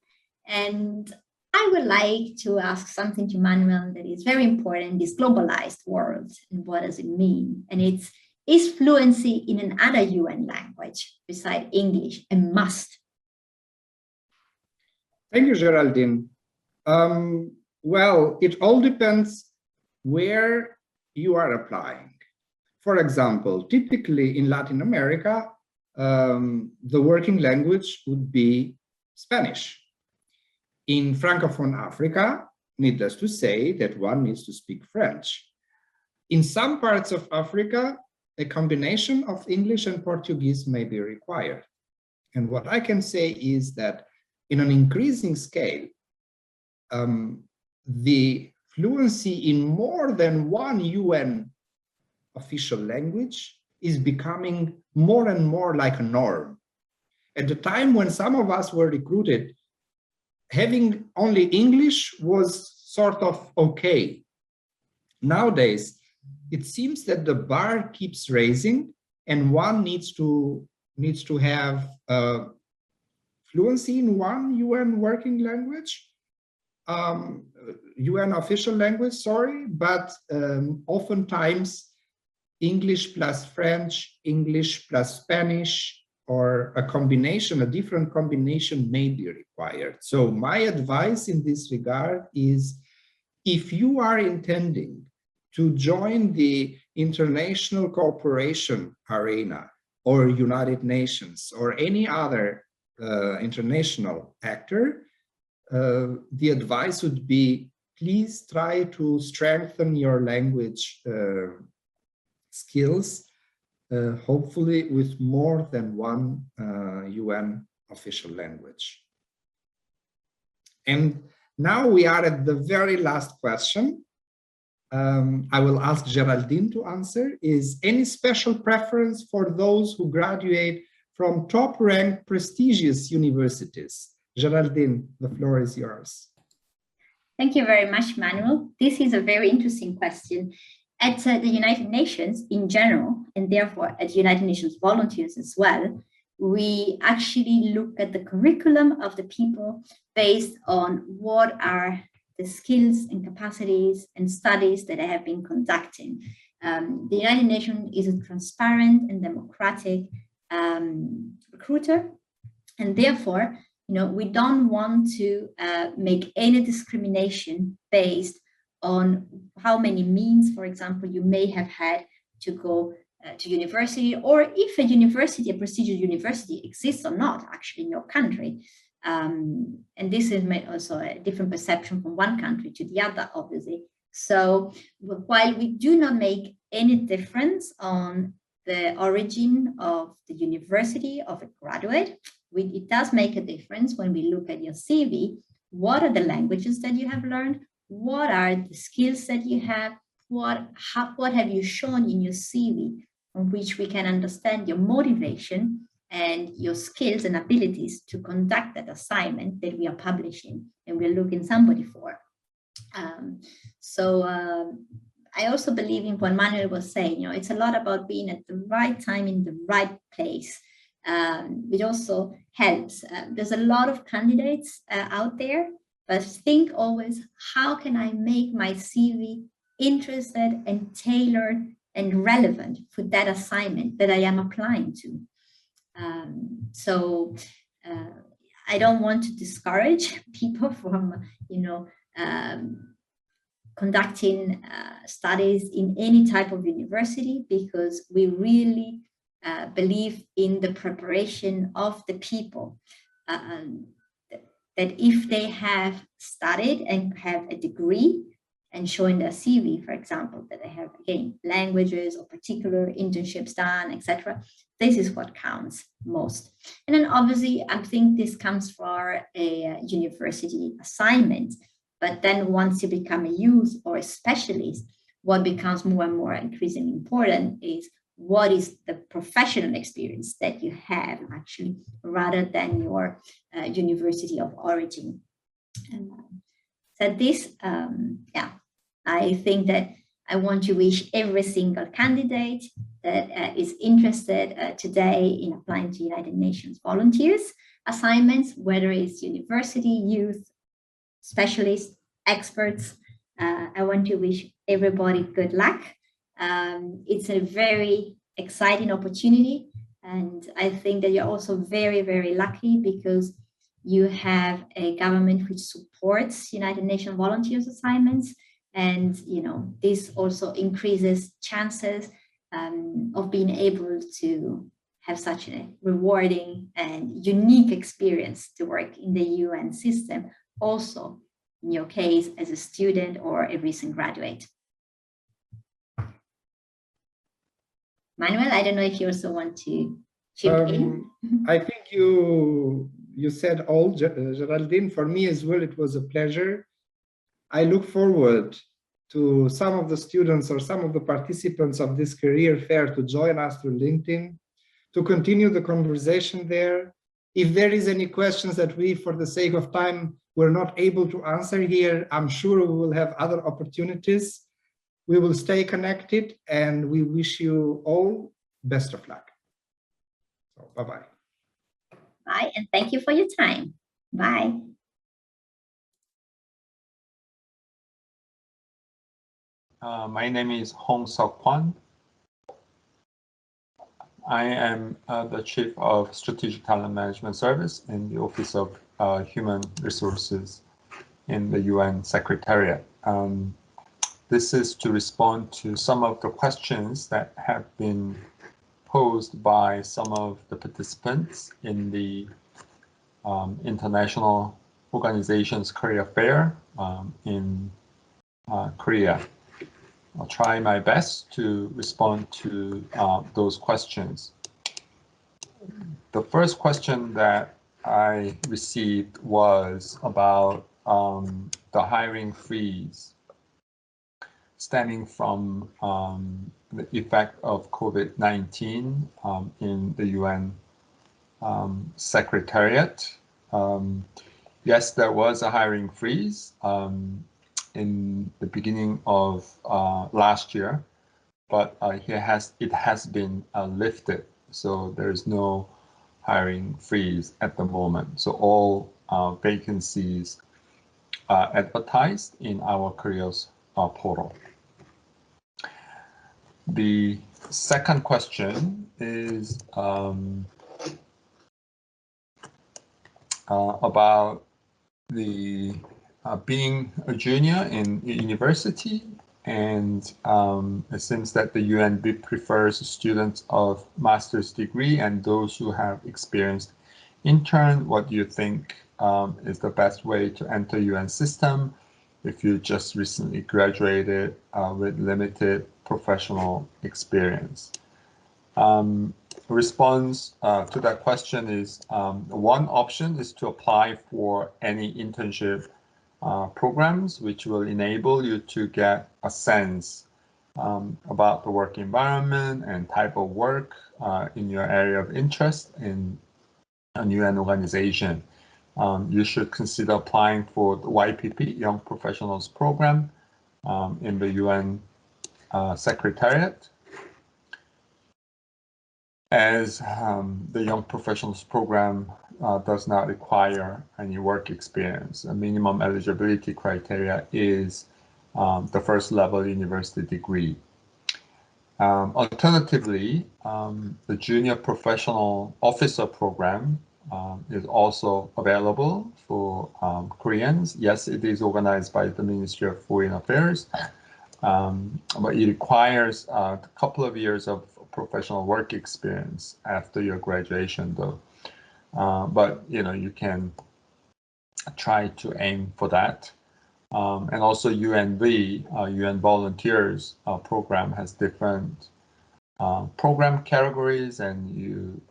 J: and I would like to ask something to Manuel that is very important in this globalized world, and what does it mean? And it's, is fluency in another UN language beside English a must?
I: Thank you, Geraldine. Well, it all depends where you are applying. For example, typically in Latin America, the working language would be Spanish. In Francophone Africa, needless to say that one needs to speak French. In some parts of Africa, a combination of English and Portuguese may be required. And what I can say is that in an increasing scale, the fluency in more than one UN official language is becoming more and more like a norm. At the time when some of us were recruited, having only English was sort of okay. Nowadays, it seems that the bar keeps raising and one needs to have fluency in one UN working language, UN official language, sorry, but oftentimes English plus French, English plus Spanish, or a combination, a different combination may be required. So my advice in this regard is, if you are intending to join the international cooperation arena or United Nations or any other international actor, the advice would be, please try to strengthen your language skills, hopefully with more than one UN official language. And now we are at the very last question. I will ask Geraldine to answer. Is any special preference for those who graduate from top-ranked prestigious universities? Geraldine, the floor is yours.
J: Thank you very much, Manuel. This is a very interesting question. At the United Nations in general, and therefore at United Nations volunteers as well, we actually look at the curriculum of the people based on what are the skills and capacities and studies that they have been conducting. The United Nations is a transparent and democratic recruiter, and therefore, we don't want to make any discrimination based on how many means, for example, you may have had to go to university, or if a university, a prestigious university, exists or not actually in your country. And this is also a different perception from one country to the other, obviously. So while we do not make any difference on the origin of the university of a graduate, it does make a difference when we look at your CV. What are the languages that you have learned? What are the skills that you have? What have you shown in your CV on which we can understand your motivation and your skills and abilities to conduct that assignment that we are publishing and we're looking somebody for. I also believe in what Manuel was saying, it's a lot about being at the right time in the right place. It also helps. There's a lot of candidates out there, but think always, how can I make my CV interested and tailored and relevant for that assignment that I am applying to? I don't want to discourage people from, conducting studies in any type of university, because we really believe in the preparation of the people. That if they have studied and have a degree and showing their CV, for example, that they have, again, languages or particular internships done, etc., this is what counts most. And then obviously, I think this comes for a university assignment, but then once you become a youth or a specialist, what becomes more and more increasingly important is what is the professional experience that you have actually, rather than your university of origin. So this, I think that I want to wish every single candidate that is interested today in applying to United Nations volunteers assignments, whether it's university, youth, specialists, experts, I want to wish everybody good luck. It's a very exciting opportunity, and I think that you're also very, very lucky because you have a government which supports United Nations volunteers assignments, and this also increases chances of being able to have such a rewarding and unique experience to work in the UN system, also in your case as a student or a recent graduate. Manuel, I don't know if you also want to chip in.
I: I think you said all, Geraldine. For me as well, it was a pleasure. I look forward to some of the students or some of the participants of this career fair to join us through LinkedIn, to continue the conversation there. If there is any questions that we, for the sake of time, were not able to answer here, I'm sure we will have other opportunities. We will stay connected, and we wish you all best of luck. So, bye-bye.
J: Bye, and thank you for your time. Bye.
K: My name is Hong Seok Kwan. I am the Chief of Strategic Talent Management Service in the Office of Human Resources in the UN Secretariat. This is to respond to some of the questions that have been posed by some of the participants in the International Organizations Career Fair in Korea. I'll try my best to respond to those questions. The first question that I received was about the hiring freeze stemming from the effect of COVID-19 in the UN Secretariat. Yes, there was a hiring freeze in the beginning of last year, but it has been lifted, so there is no hiring freeze at the moment. So all vacancies are advertised in our careers portal. The second question is about the being a junior in university, and it seems that the UNB prefers students of master's degree and those who have experienced intern. What do you think is the best way to enter UN system if you just recently graduated with limited professional experience? Response to that question is one option is to apply for any internship programs, which will enable you to get a sense about the work environment and type of work in your area of interest in a UN organization. You should consider applying for the Yppyp Young Professionals Program in the UN Secretariat, as the Young Professionals Program does not require any work experience. A minimum eligibility criteria is the first level university degree. Alternatively, the Junior Professional Officer Program is also available for Koreans. Yes, it is organized by the Ministry of Foreign Affairs, but it requires a couple of years of professional work experience after your graduation, though. But you can try to aim for that. And also UNV, UN Volunteers program, has different program categories, and you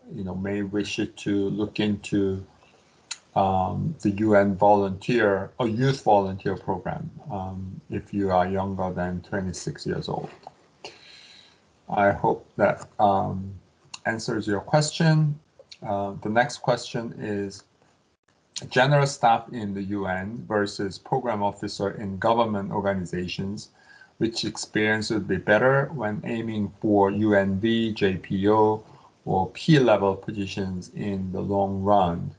K: may wish to look into the UN volunteer or youth volunteer program if you are younger than 26 years old. I hope that answers your question. The next question is general staff in the UN versus program officer in government organizations. Which experience would be better when aiming for UNV, JPO, or P-level positions in the long run?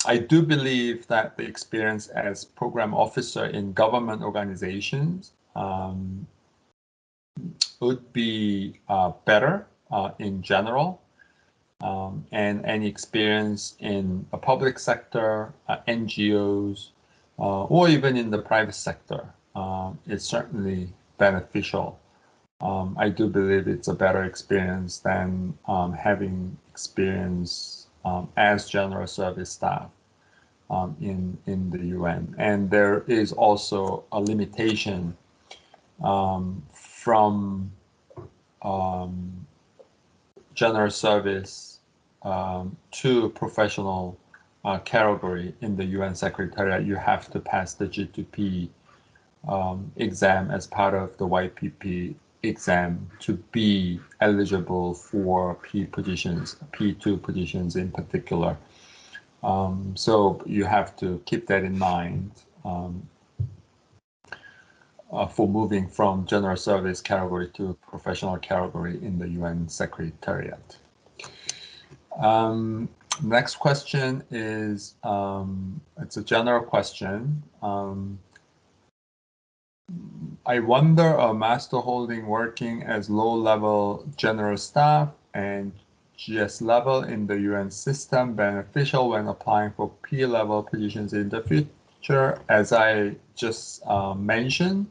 K: I do believe that the experience as program officer in government organizations would be better in general, and any experience in a public sector, NGOs, or even in the private sector is certainly beneficial I do believe it's a better experience than having experience as general service staff in the UN. And there is also a limitation from general service to professional category in the UN Secretariat. You have to pass the G2P exam as part of the Yppyp exam to be eligible for P2 positions in particular. So you have to keep that in mind for moving from general service category to professional category in the UN Secretariat. Next question is, it's a general question. I wonder, a master holding working as low-level general staff and GS level in the UN system beneficial when applying for P-level positions in the future? As I just mentioned,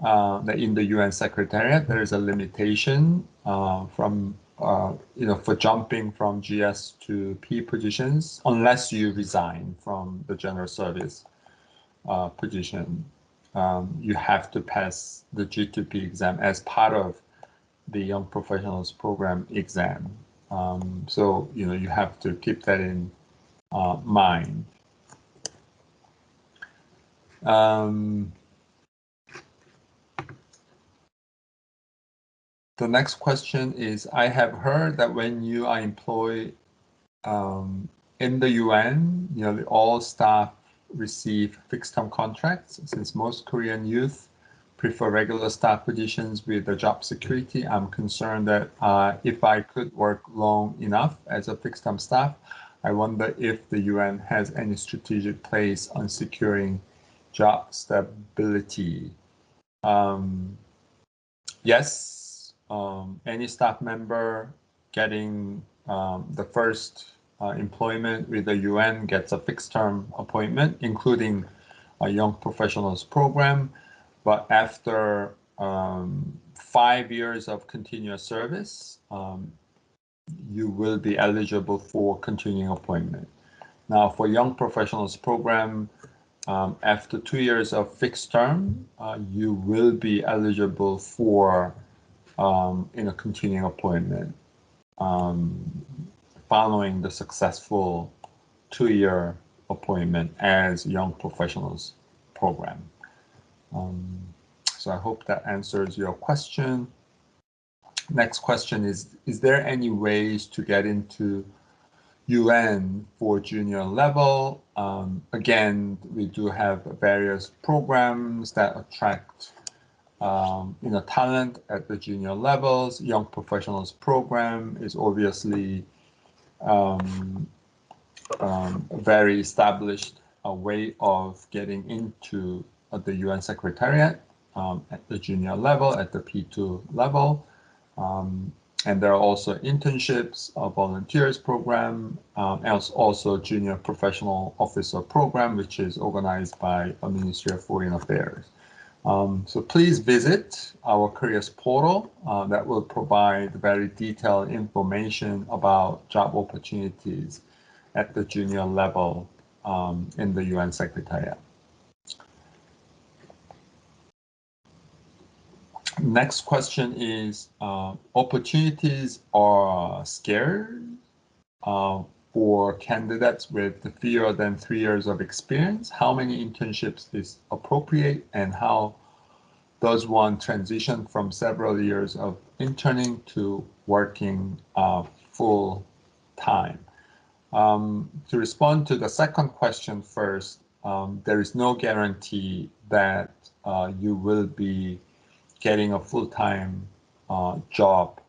K: that in the UN Secretariat there is a limitation from for jumping from GS to P positions unless you resign from the general service position. You have to pass the G2P exam as part of the Young Professionals Program exam. So, you have to keep that in mind. The next question is, I have heard that when you are employed in the UN, all staff receive fixed-term contracts. Since most Korean youth prefer regular staff positions with the job security, I'm concerned that if I could work long enough as a fixed-term staff, I wonder if the UN has any strategic place on securing job stability. Yes, any staff member getting the first employment with the UN gets a fixed-term appointment, including a Young Professionals Program. But after 5 years of continuous service, you will be eligible for continuing appointment. Now, for Young Professionals Program, after 2 years of fixed term, you will be eligible for continuing appointment following the successful 2-year appointment as Young Professionals Program. So I hope that answers your question. Next question is there any ways to get into UN for junior level? Again, we do have various programs that attract talent at the junior levels. Young Professionals Program is obviously a very established way of getting into the UN Secretariat at the junior level, at the P2 level. And there are also internships, volunteers program, and also junior professional officer program, which is organized by the Ministry of Foreign Affairs. So please visit our careers portal that will provide very detailed information about job opportunities at the junior level in the UN Secretariat. Next question is, opportunities are scarce for candidates with fewer than 3 years of experience. How many internships is appropriate, and how does one transition from several years of interning to working full time? To respond to the second question first, there is no guarantee that you will be getting a full-time job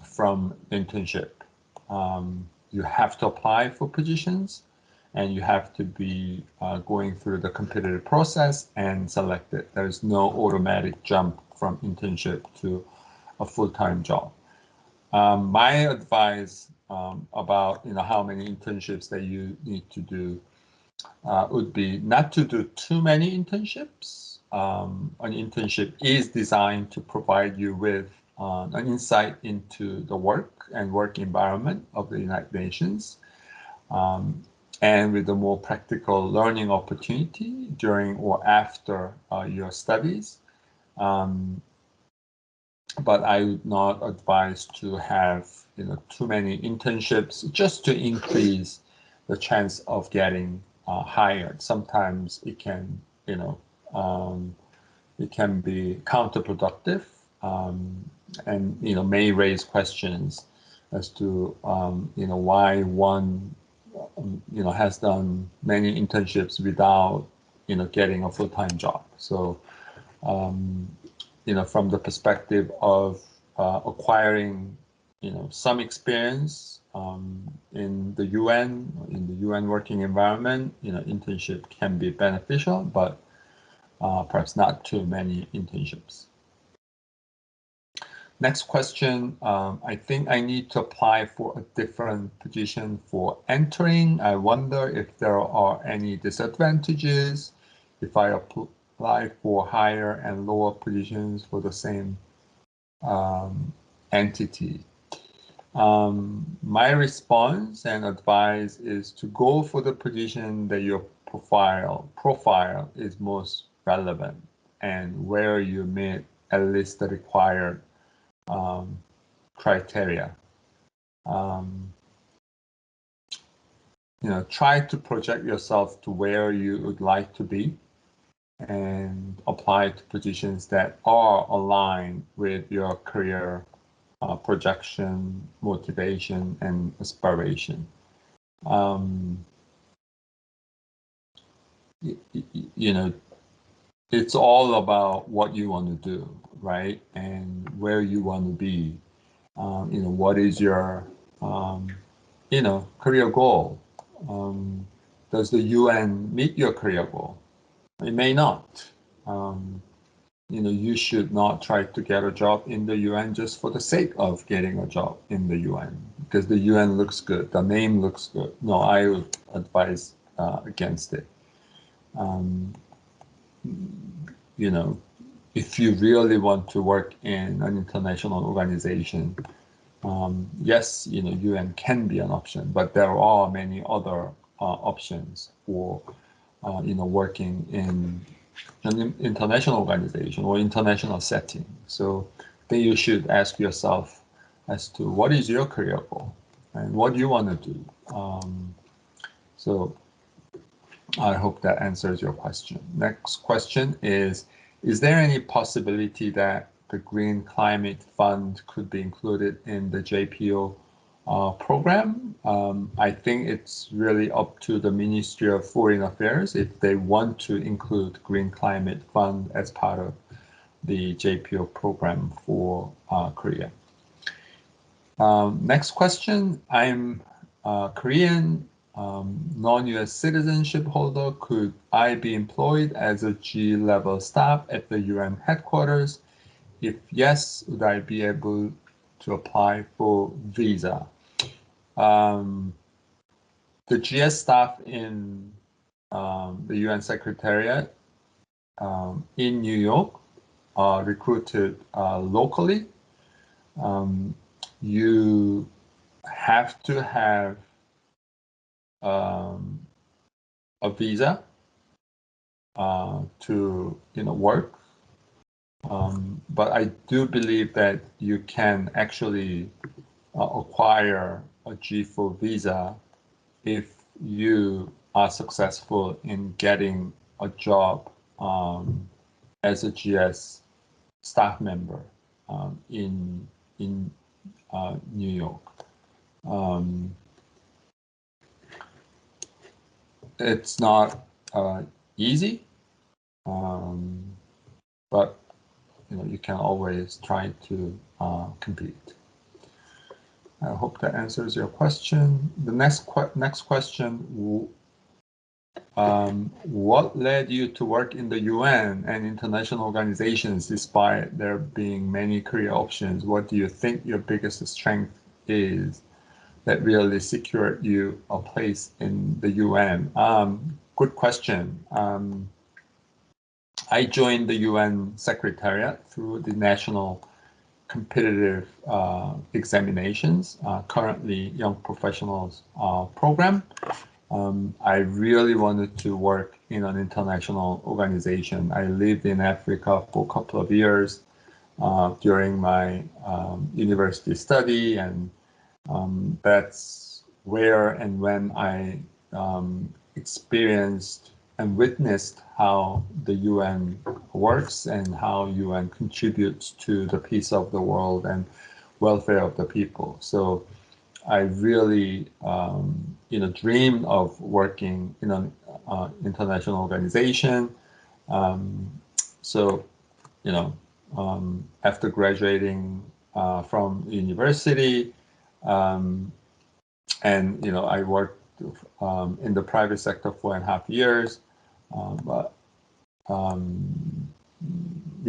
K: from internship. You have to apply for positions, and you have to be going through the competitive process and selected. There is no automatic jump from internship to a full-time job. My advice about how many internships that you need to do would be not to do too many internships, an internship is designed to provide you with an insight into the work and work environment of the United Nations, and with a more practical learning opportunity during or after your studies. But I would not advise to have too many internships just to increase the chance of getting hired. Sometimes it can it can be counterproductive, and may raise questions as to why one has done many internships without getting a full-time job. So from the perspective of acquiring some experience in the UN working environment, internship can be beneficial, but perhaps not too many internships. Next question, I think I need to apply for a different position for entering. I wonder if there are any disadvantages if I apply for higher and lower positions for the same entity. My response and advice is to go for the position that your profile is most relevant and where you meet at least the required criteria. Try to project yourself to where you would like to be and apply to positions that are aligned with your career projection, motivation, and aspiration. It's all about what you want to do, right? And where you want to be. What is your, career goal? Does the UN meet your career goal? It may not. You should not try to get a job in the UN just for the sake of getting a job in the UN, because the UN looks good, the name looks good. No, I would advise against it. If you really want to work in an international organization, yes, UN can be an option, but there are many other options for, working in an international organization or international setting. So then you should ask yourself as to what is your career goal and what you want to do. So I hope that answers your question. Next question is there any possibility that the Green Climate Fund could be included in the JPO program? I think it's really up to the Ministry of Foreign Affairs if they want to include Green Climate Fund as part of the JPO program for Korea. Next question, I'm Korean, non-US citizenship holder. Could I be employed as a G-level staff at the UN headquarters? If yes, would I be able to apply for visa? The GS staff in the UN Secretariat in New York are recruited locally. You have to have a visa to work, but I do believe that you can actually acquire a G4 visa if you are successful in getting a job as a GS staff member in New York. It's not easy, but you can always try to compete. I hope that answers your question. The next question, what led you to work in the UN and international organizations despite there being many career options? What do you think your biggest strength is that really secured you a place in the UN? Good question. I joined the UN Secretariat through the National Competitive Examinations, currently Young Professionals program. I really wanted to work in an international organization. I lived in Africa for a couple of years during my university study, and that's where and when I experienced and witnessed how the UN works and how UN contributes to the peace of the world and welfare of the people. So I really, dreamed of working in an international organization. After graduating from university, and I worked in the private sector for 4.5 years.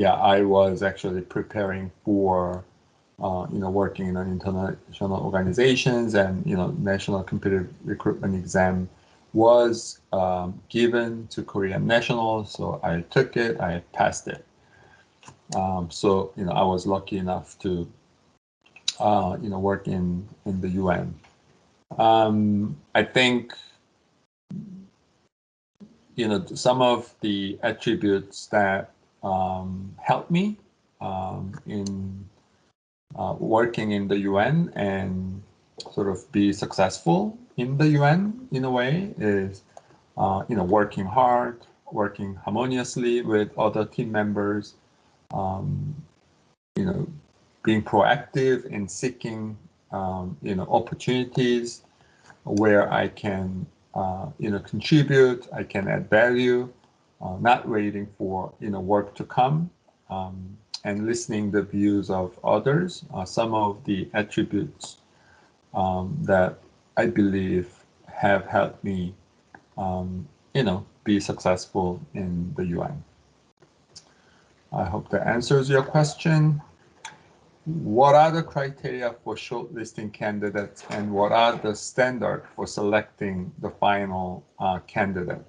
K: I was actually preparing for working in an international organizations, and national competitive recruitment exam was given to Korean nationals, so I took it, I passed it. I was lucky enough to work in the UN. I think some of the attributes that helped me in working in the UN and sort of be successful in the UN in a way is working hard, working harmoniously with other team members, being proactive in seeking opportunities where I can contribute, I can add value, not waiting for work to come, and listening the views of others. Some of the attributes that I believe have helped me be successful in the UN. I hope that answers your question. What are the criteria for shortlisting candidates, and what are the standards for selecting the final candidate?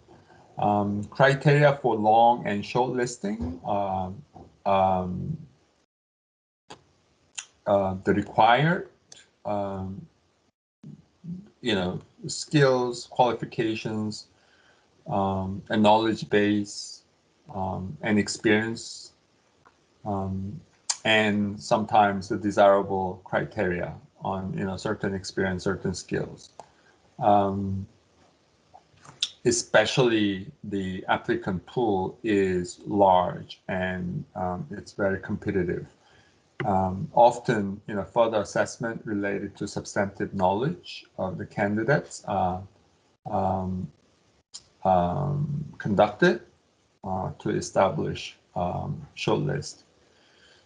K: Criteria for long and shortlisting, the required skills, qualifications, and knowledge base, and experience, and sometimes the desirable criteria on certain experience, certain skills. Especially the applicant pool is large, and it's very competitive. Often, further assessment related to substantive knowledge of the candidates are conducted to establish shortlist.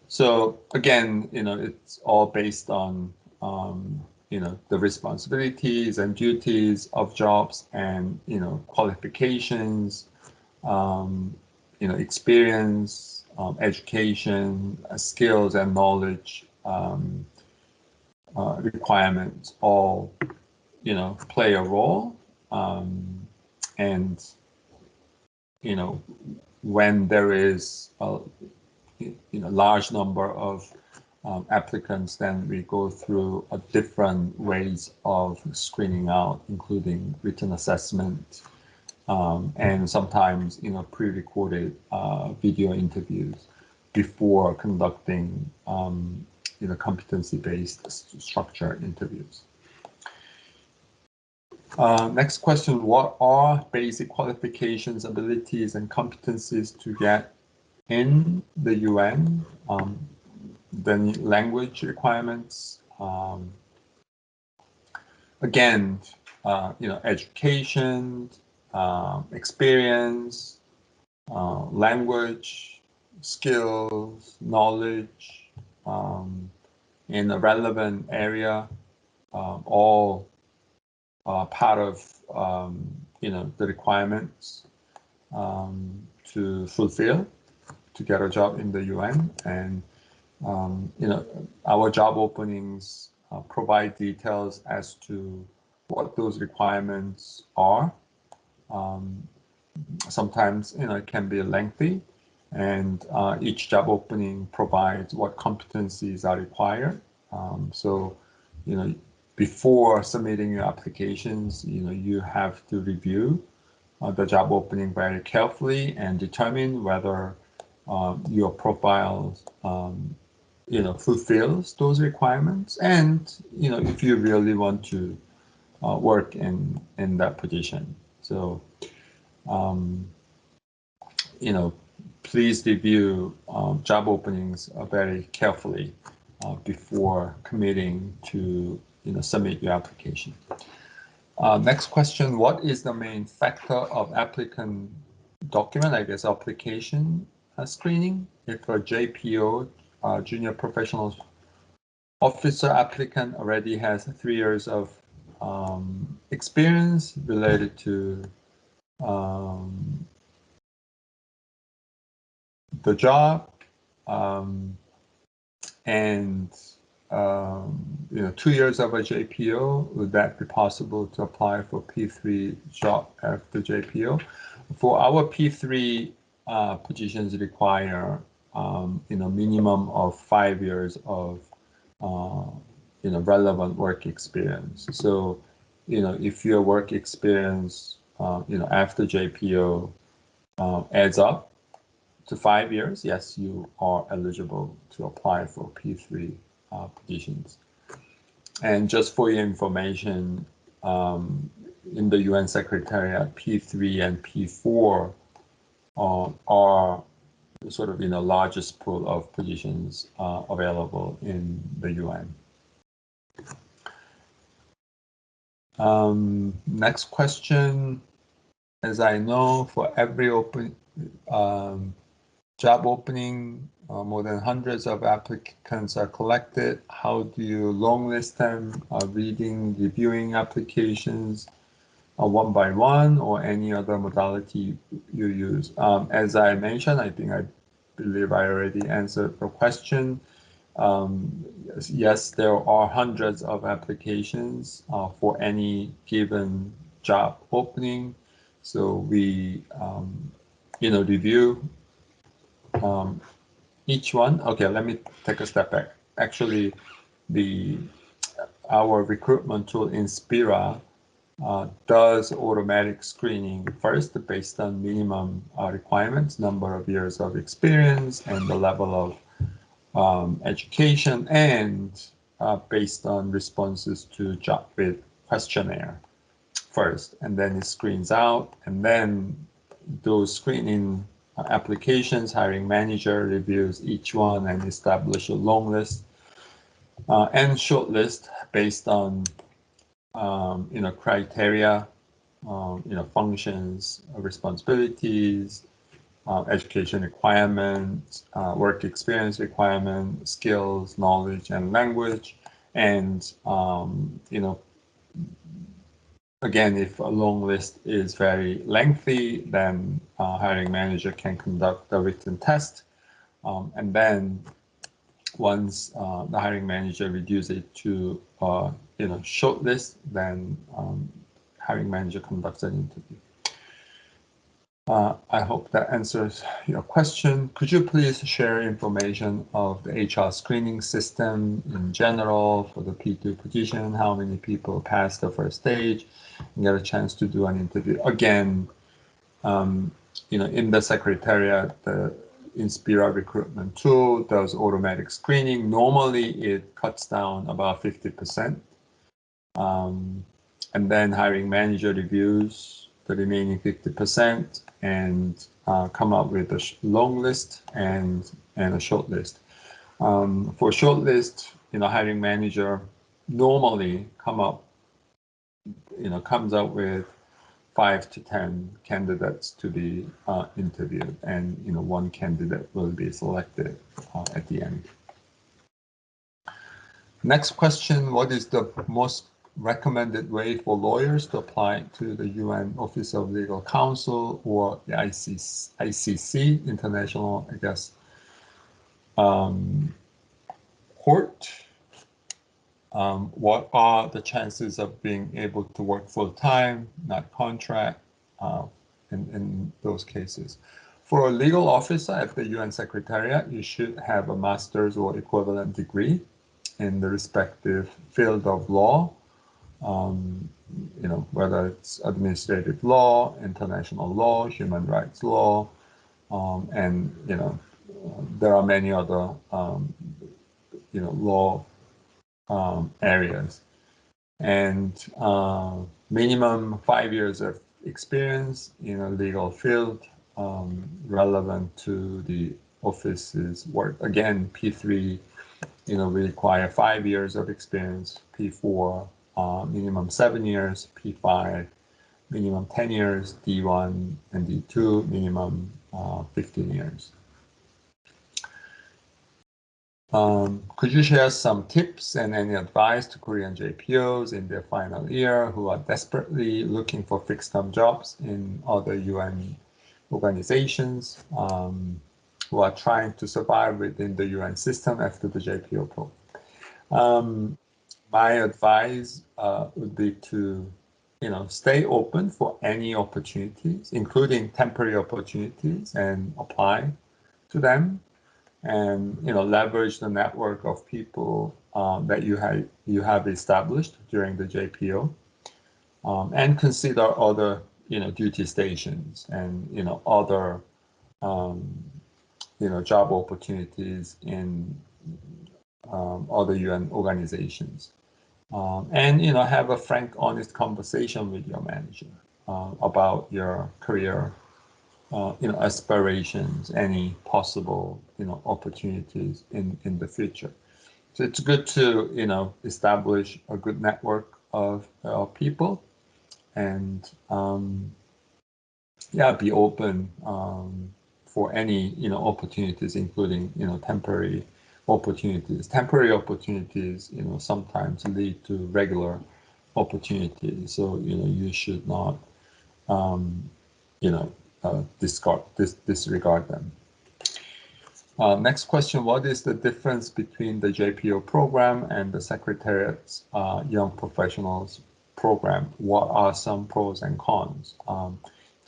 K: So again, it's all based on the responsibilities and duties of jobs, and qualifications, experience, education, skills and knowledge requirements all play a role, and when there is a large number of applicants, then we go through different ways of screening out, including written assessment, and sometimes pre-recorded video interviews before conducting competency-based structured interviews. Next question: what are basic qualifications, abilities, and competencies to get in the UN? Then language requirements, again, education, experience, language, skills, knowledge, in a relevant area, all part of the requirements to fulfill to get a job in the UN. And our job openings provide details as to what those requirements are. Sometimes it can be lengthy, and each job opening provides what competencies are required. So, before submitting your applications, you have to review the job opening very carefully and determine whether your profile, fulfills those requirements, and if you really want to work in that position. So, please review job openings very carefully before committing to submit your application. Next question: what is the main factor of applicant document, application screening? If a JPO, junior professional officer applicant, already has 3 years of experience related to the job, and 2 years of a JPO, would that be possible to apply for P3 job after JPO? For our P3 positions require minimum of 5 years of relevant work experience. So if your work experience after JPO adds up to 5 years, yes, you are eligible to apply for P3 positions. And just for your information, in the UN Secretariat, P3 and P4 are sort of largest pool of positions available in the UN. Next question: as I know, for every open job opening, more than hundreds of applicants are collected. How do you long list them? Reading, reviewing applications one by one, or any other modality you use? As I mentioned, I believe I already answered the question. Yes, there are hundreds of applications for any given job opening. So we, review each one. Okay, let me take a step back. Actually, our recruitment tool Inspira does automatic screening first based on minimum requirements, number of years of experience, and the level of education, and based on responses to job with questionnaire first, and then it screens out, and then those screening applications, hiring manager reviews each one and establish a long list and short list based on criteria, functions, responsibilities, education requirements, work experience requirement, skills, knowledge, and language. And again, if a long list is very lengthy, then hiring manager can conduct a written test. And then once the hiring manager reduces it to short list, then hiring manager conducts an interview. I hope that answers your question. Could you please share information of the HR screening system in general for the P2 position? How many people pass the first stage and get a chance to do an interview? Again, in the Secretariat, the Inspira recruitment tool does automatic screening. Normally, it cuts down about 50%. And then hiring manager reviews the remaining 50% and come up with a long list and a short list. For short list, hiring manager normally comes up with 5 to 10 candidates to be interviewed, and one candidate will be selected at the end. Next question: what is the most recommended way for lawyers to apply to the UN Office of Legal Counsel or the ICC, International, court? What are the chances of being able to work full-time, not contract, in those cases? For a legal officer at the UN Secretariat, you should have a master's or equivalent degree in the respective field of law, whether it's administrative law, international law, human rights law, and there are many other law areas, and minimum 5 years of experience in a legal field relevant to the office's work. Again, P3, we require 5 years of experience. P4, minimum 7 years. P5, minimum 10 years. D1 and D2, minimum 15 years. Could you share some tips and any advice to Korean JPOs in their final year who are desperately looking for fixed-term jobs in other UN organizations, who are trying to survive within the UN system after the JPO program? My advice would be to, stay open for any opportunities, including temporary opportunities, and apply to them. And leverage the network of people that you have established during the JPO, and consider other duty stations and other job opportunities in other UN organizations, and have a frank, honest conversation with your manager about your career aspirations, any possible, opportunities in the future. So it's good to, establish a good network of people, and be open for any, opportunities, including, temporary opportunities. Temporary opportunities, sometimes lead to regular opportunities. So, you should not, disregard them. Next question, what is the difference between the JPO program and the Secretariat's Young Professionals program? What are some pros and cons?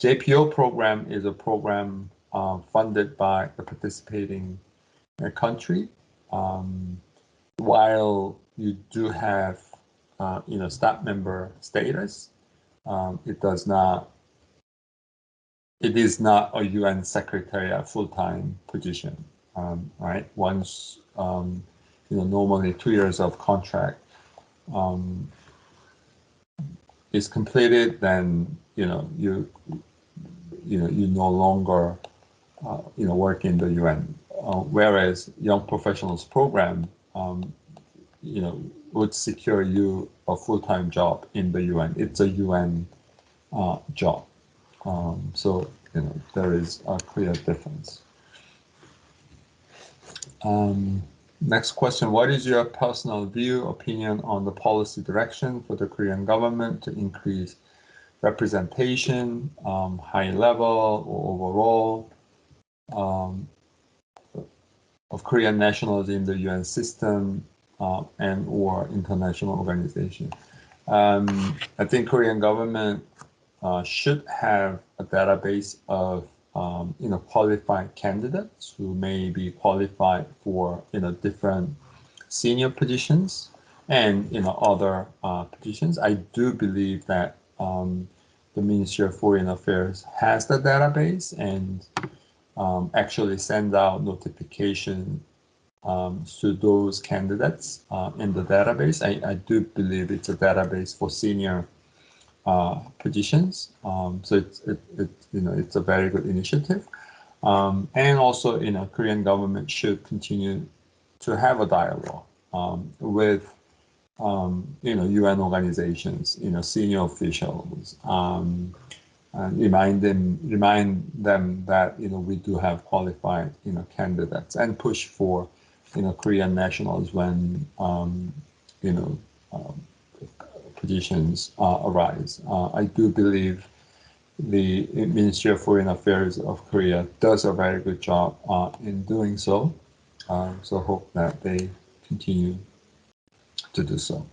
K: JPO program is a program funded by the participating country. While you do have, staff member status, it is not a UN Secretariat full-time position, right? Once, normally 2 years of contract is completed, then, you no longer, work in the UN. Whereas Young Professionals program, would secure you a full-time job in the UN. It's a UN job. So, there is a clear difference. Next question, what is your personal opinion on the policy direction for the Korean government to increase representation, high level or overall, of Korean nationals in the UN system and or international organization? I think Korean government should have a database of qualified candidates who may be qualified for different senior positions and other positions. I do believe that the Ministry of Foreign Affairs has the database and actually send out notification to those candidates in the database. I do believe it's a database for senior positions, so it's a very good initiative, and also Korean government should continue to have a dialogue with UN organizations, senior officials, and remind them that we do have qualified candidates, and push for Korean nationals when positions arise. I do believe the Ministry of Foreign Affairs of Korea does a very good job in doing so. So hope that they continue to do so.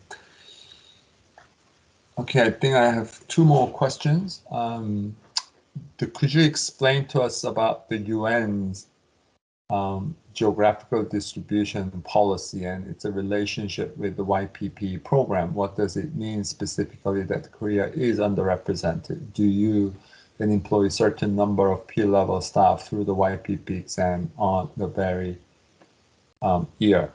K: Okay, I think I have two more questions. could you explain to us about the UN's geographical distribution policy and its relationship with the Yppyp program? What does it mean specifically that Korea is underrepresented? Do you then employ a certain number of P-level staff through the Yppyp exam on the very year?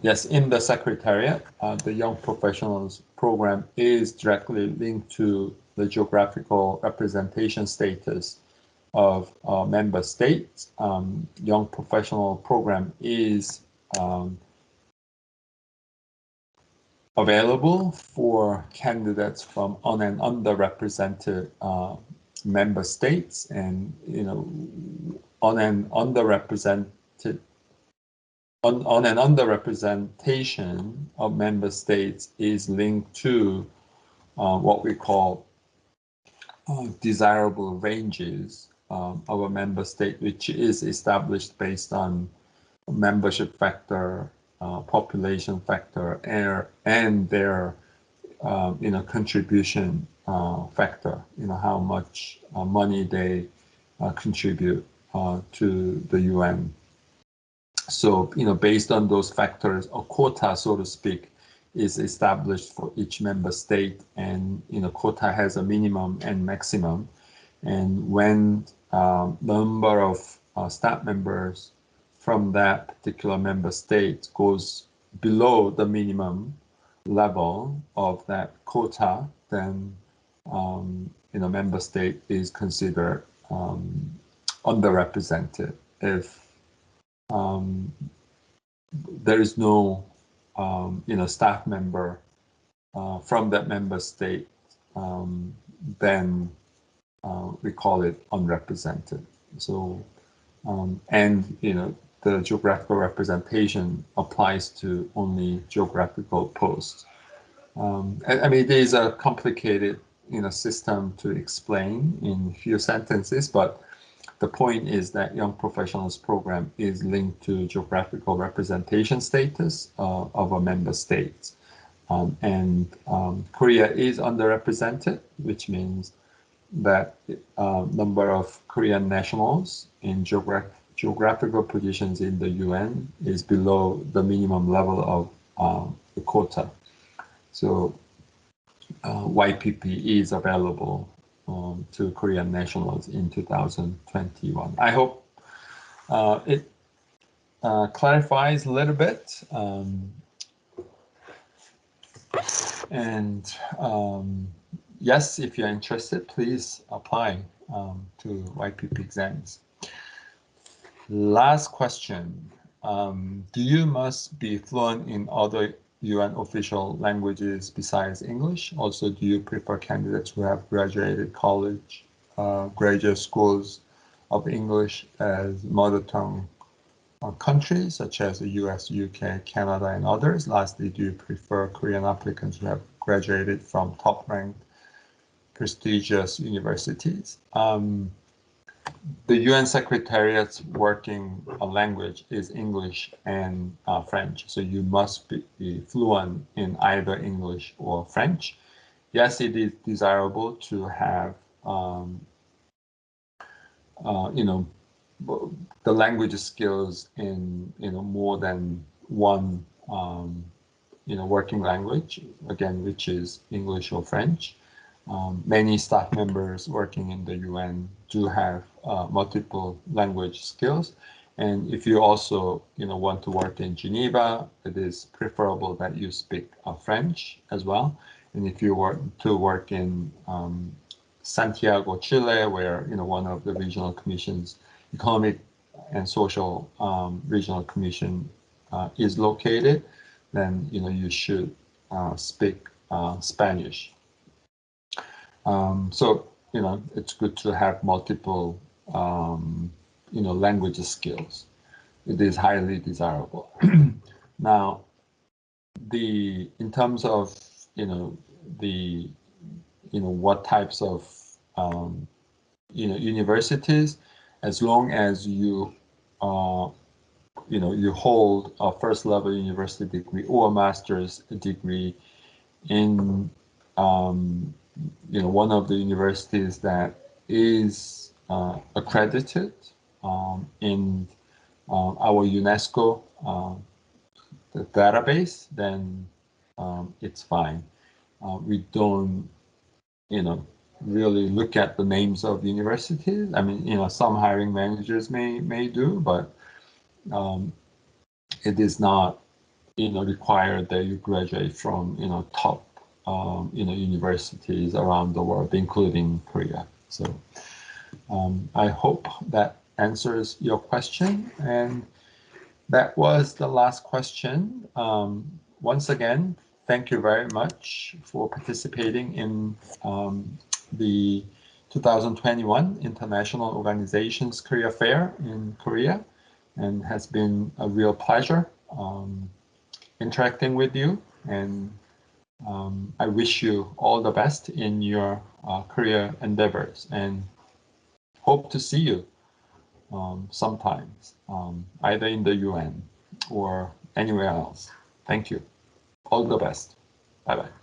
K: Yes, in the Secretariat, the Young Professionals program is directly linked to the geographical representation status of member states. Young Professional program is available for candidates from on and underrepresented member states, and on an underrepresentation of member states is linked to what we call desirable ranges of a member state, which is established based on membership factor, population factor, and their contribution factor. How much money they contribute to the UN. So, based on those factors, a quota, so to speak, is established for each member state, and quota has a minimum and maximum. And when number of staff members from that particular member state goes below the minimum level of that quota, then member state is considered underrepresented. If there is no staff member from that member state, then we call it unrepresented. So and the geographical representation applies to only geographical posts. I mean, it is a complicated system to explain in few sentences, but the point is that Young Professionals program is linked to geographical representation status of a member state. Korea is underrepresented, which means that number of Korean nationals in geographical positions in the UN is below the minimum level of the quota. So Yppyp is available to Korean nationals in 2021. I hope it clarifies a little bit. Yes, if you're interested, please apply to Yppyp exams. Last question. Do you must be fluent in other UN official languages besides English? Also, do you prefer candidates who have graduated college, graduate schools of English as mother tongue countries, such as the US, UK, Canada, and others? Lastly, do you prefer Korean applicants who have graduated from top-ranked prestigious universities? The UN Secretariat's working language is English and French, so you must be fluent in either English or French. Yes, it is desirable to have, the language skills in, more than one, working language, again, which is English or French. Many staff members working in the UN do have multiple language skills, and if you also want to work in Geneva, it is preferable that you speak French as well. And if you want to work in Santiago, Chile, where one of the regional commissions, Economic and Social Regional Commission is located, then you should speak Spanish. So it's good to have multiple language skills. It is highly desirable. Now, in terms of what types of universities, as long as you you hold a first level university degree or a master's degree in one of the universities that is accredited in our UNESCO the database, then it's fine. We don't, really look at the names of universities. I mean, some hiring managers may do, but it is not, required that you graduate from, top, universities around the world, including Korea. So I hope that answers your question. And that was the last question. Once again, thank you very much for participating in the 2021 International Organizations Career Fair in Korea, and has been a real pleasure interacting with you. And I wish you all the best in your career endeavors, and hope to see you sometimes, either in the UN or anywhere else. Thank you. All the best. Bye-bye.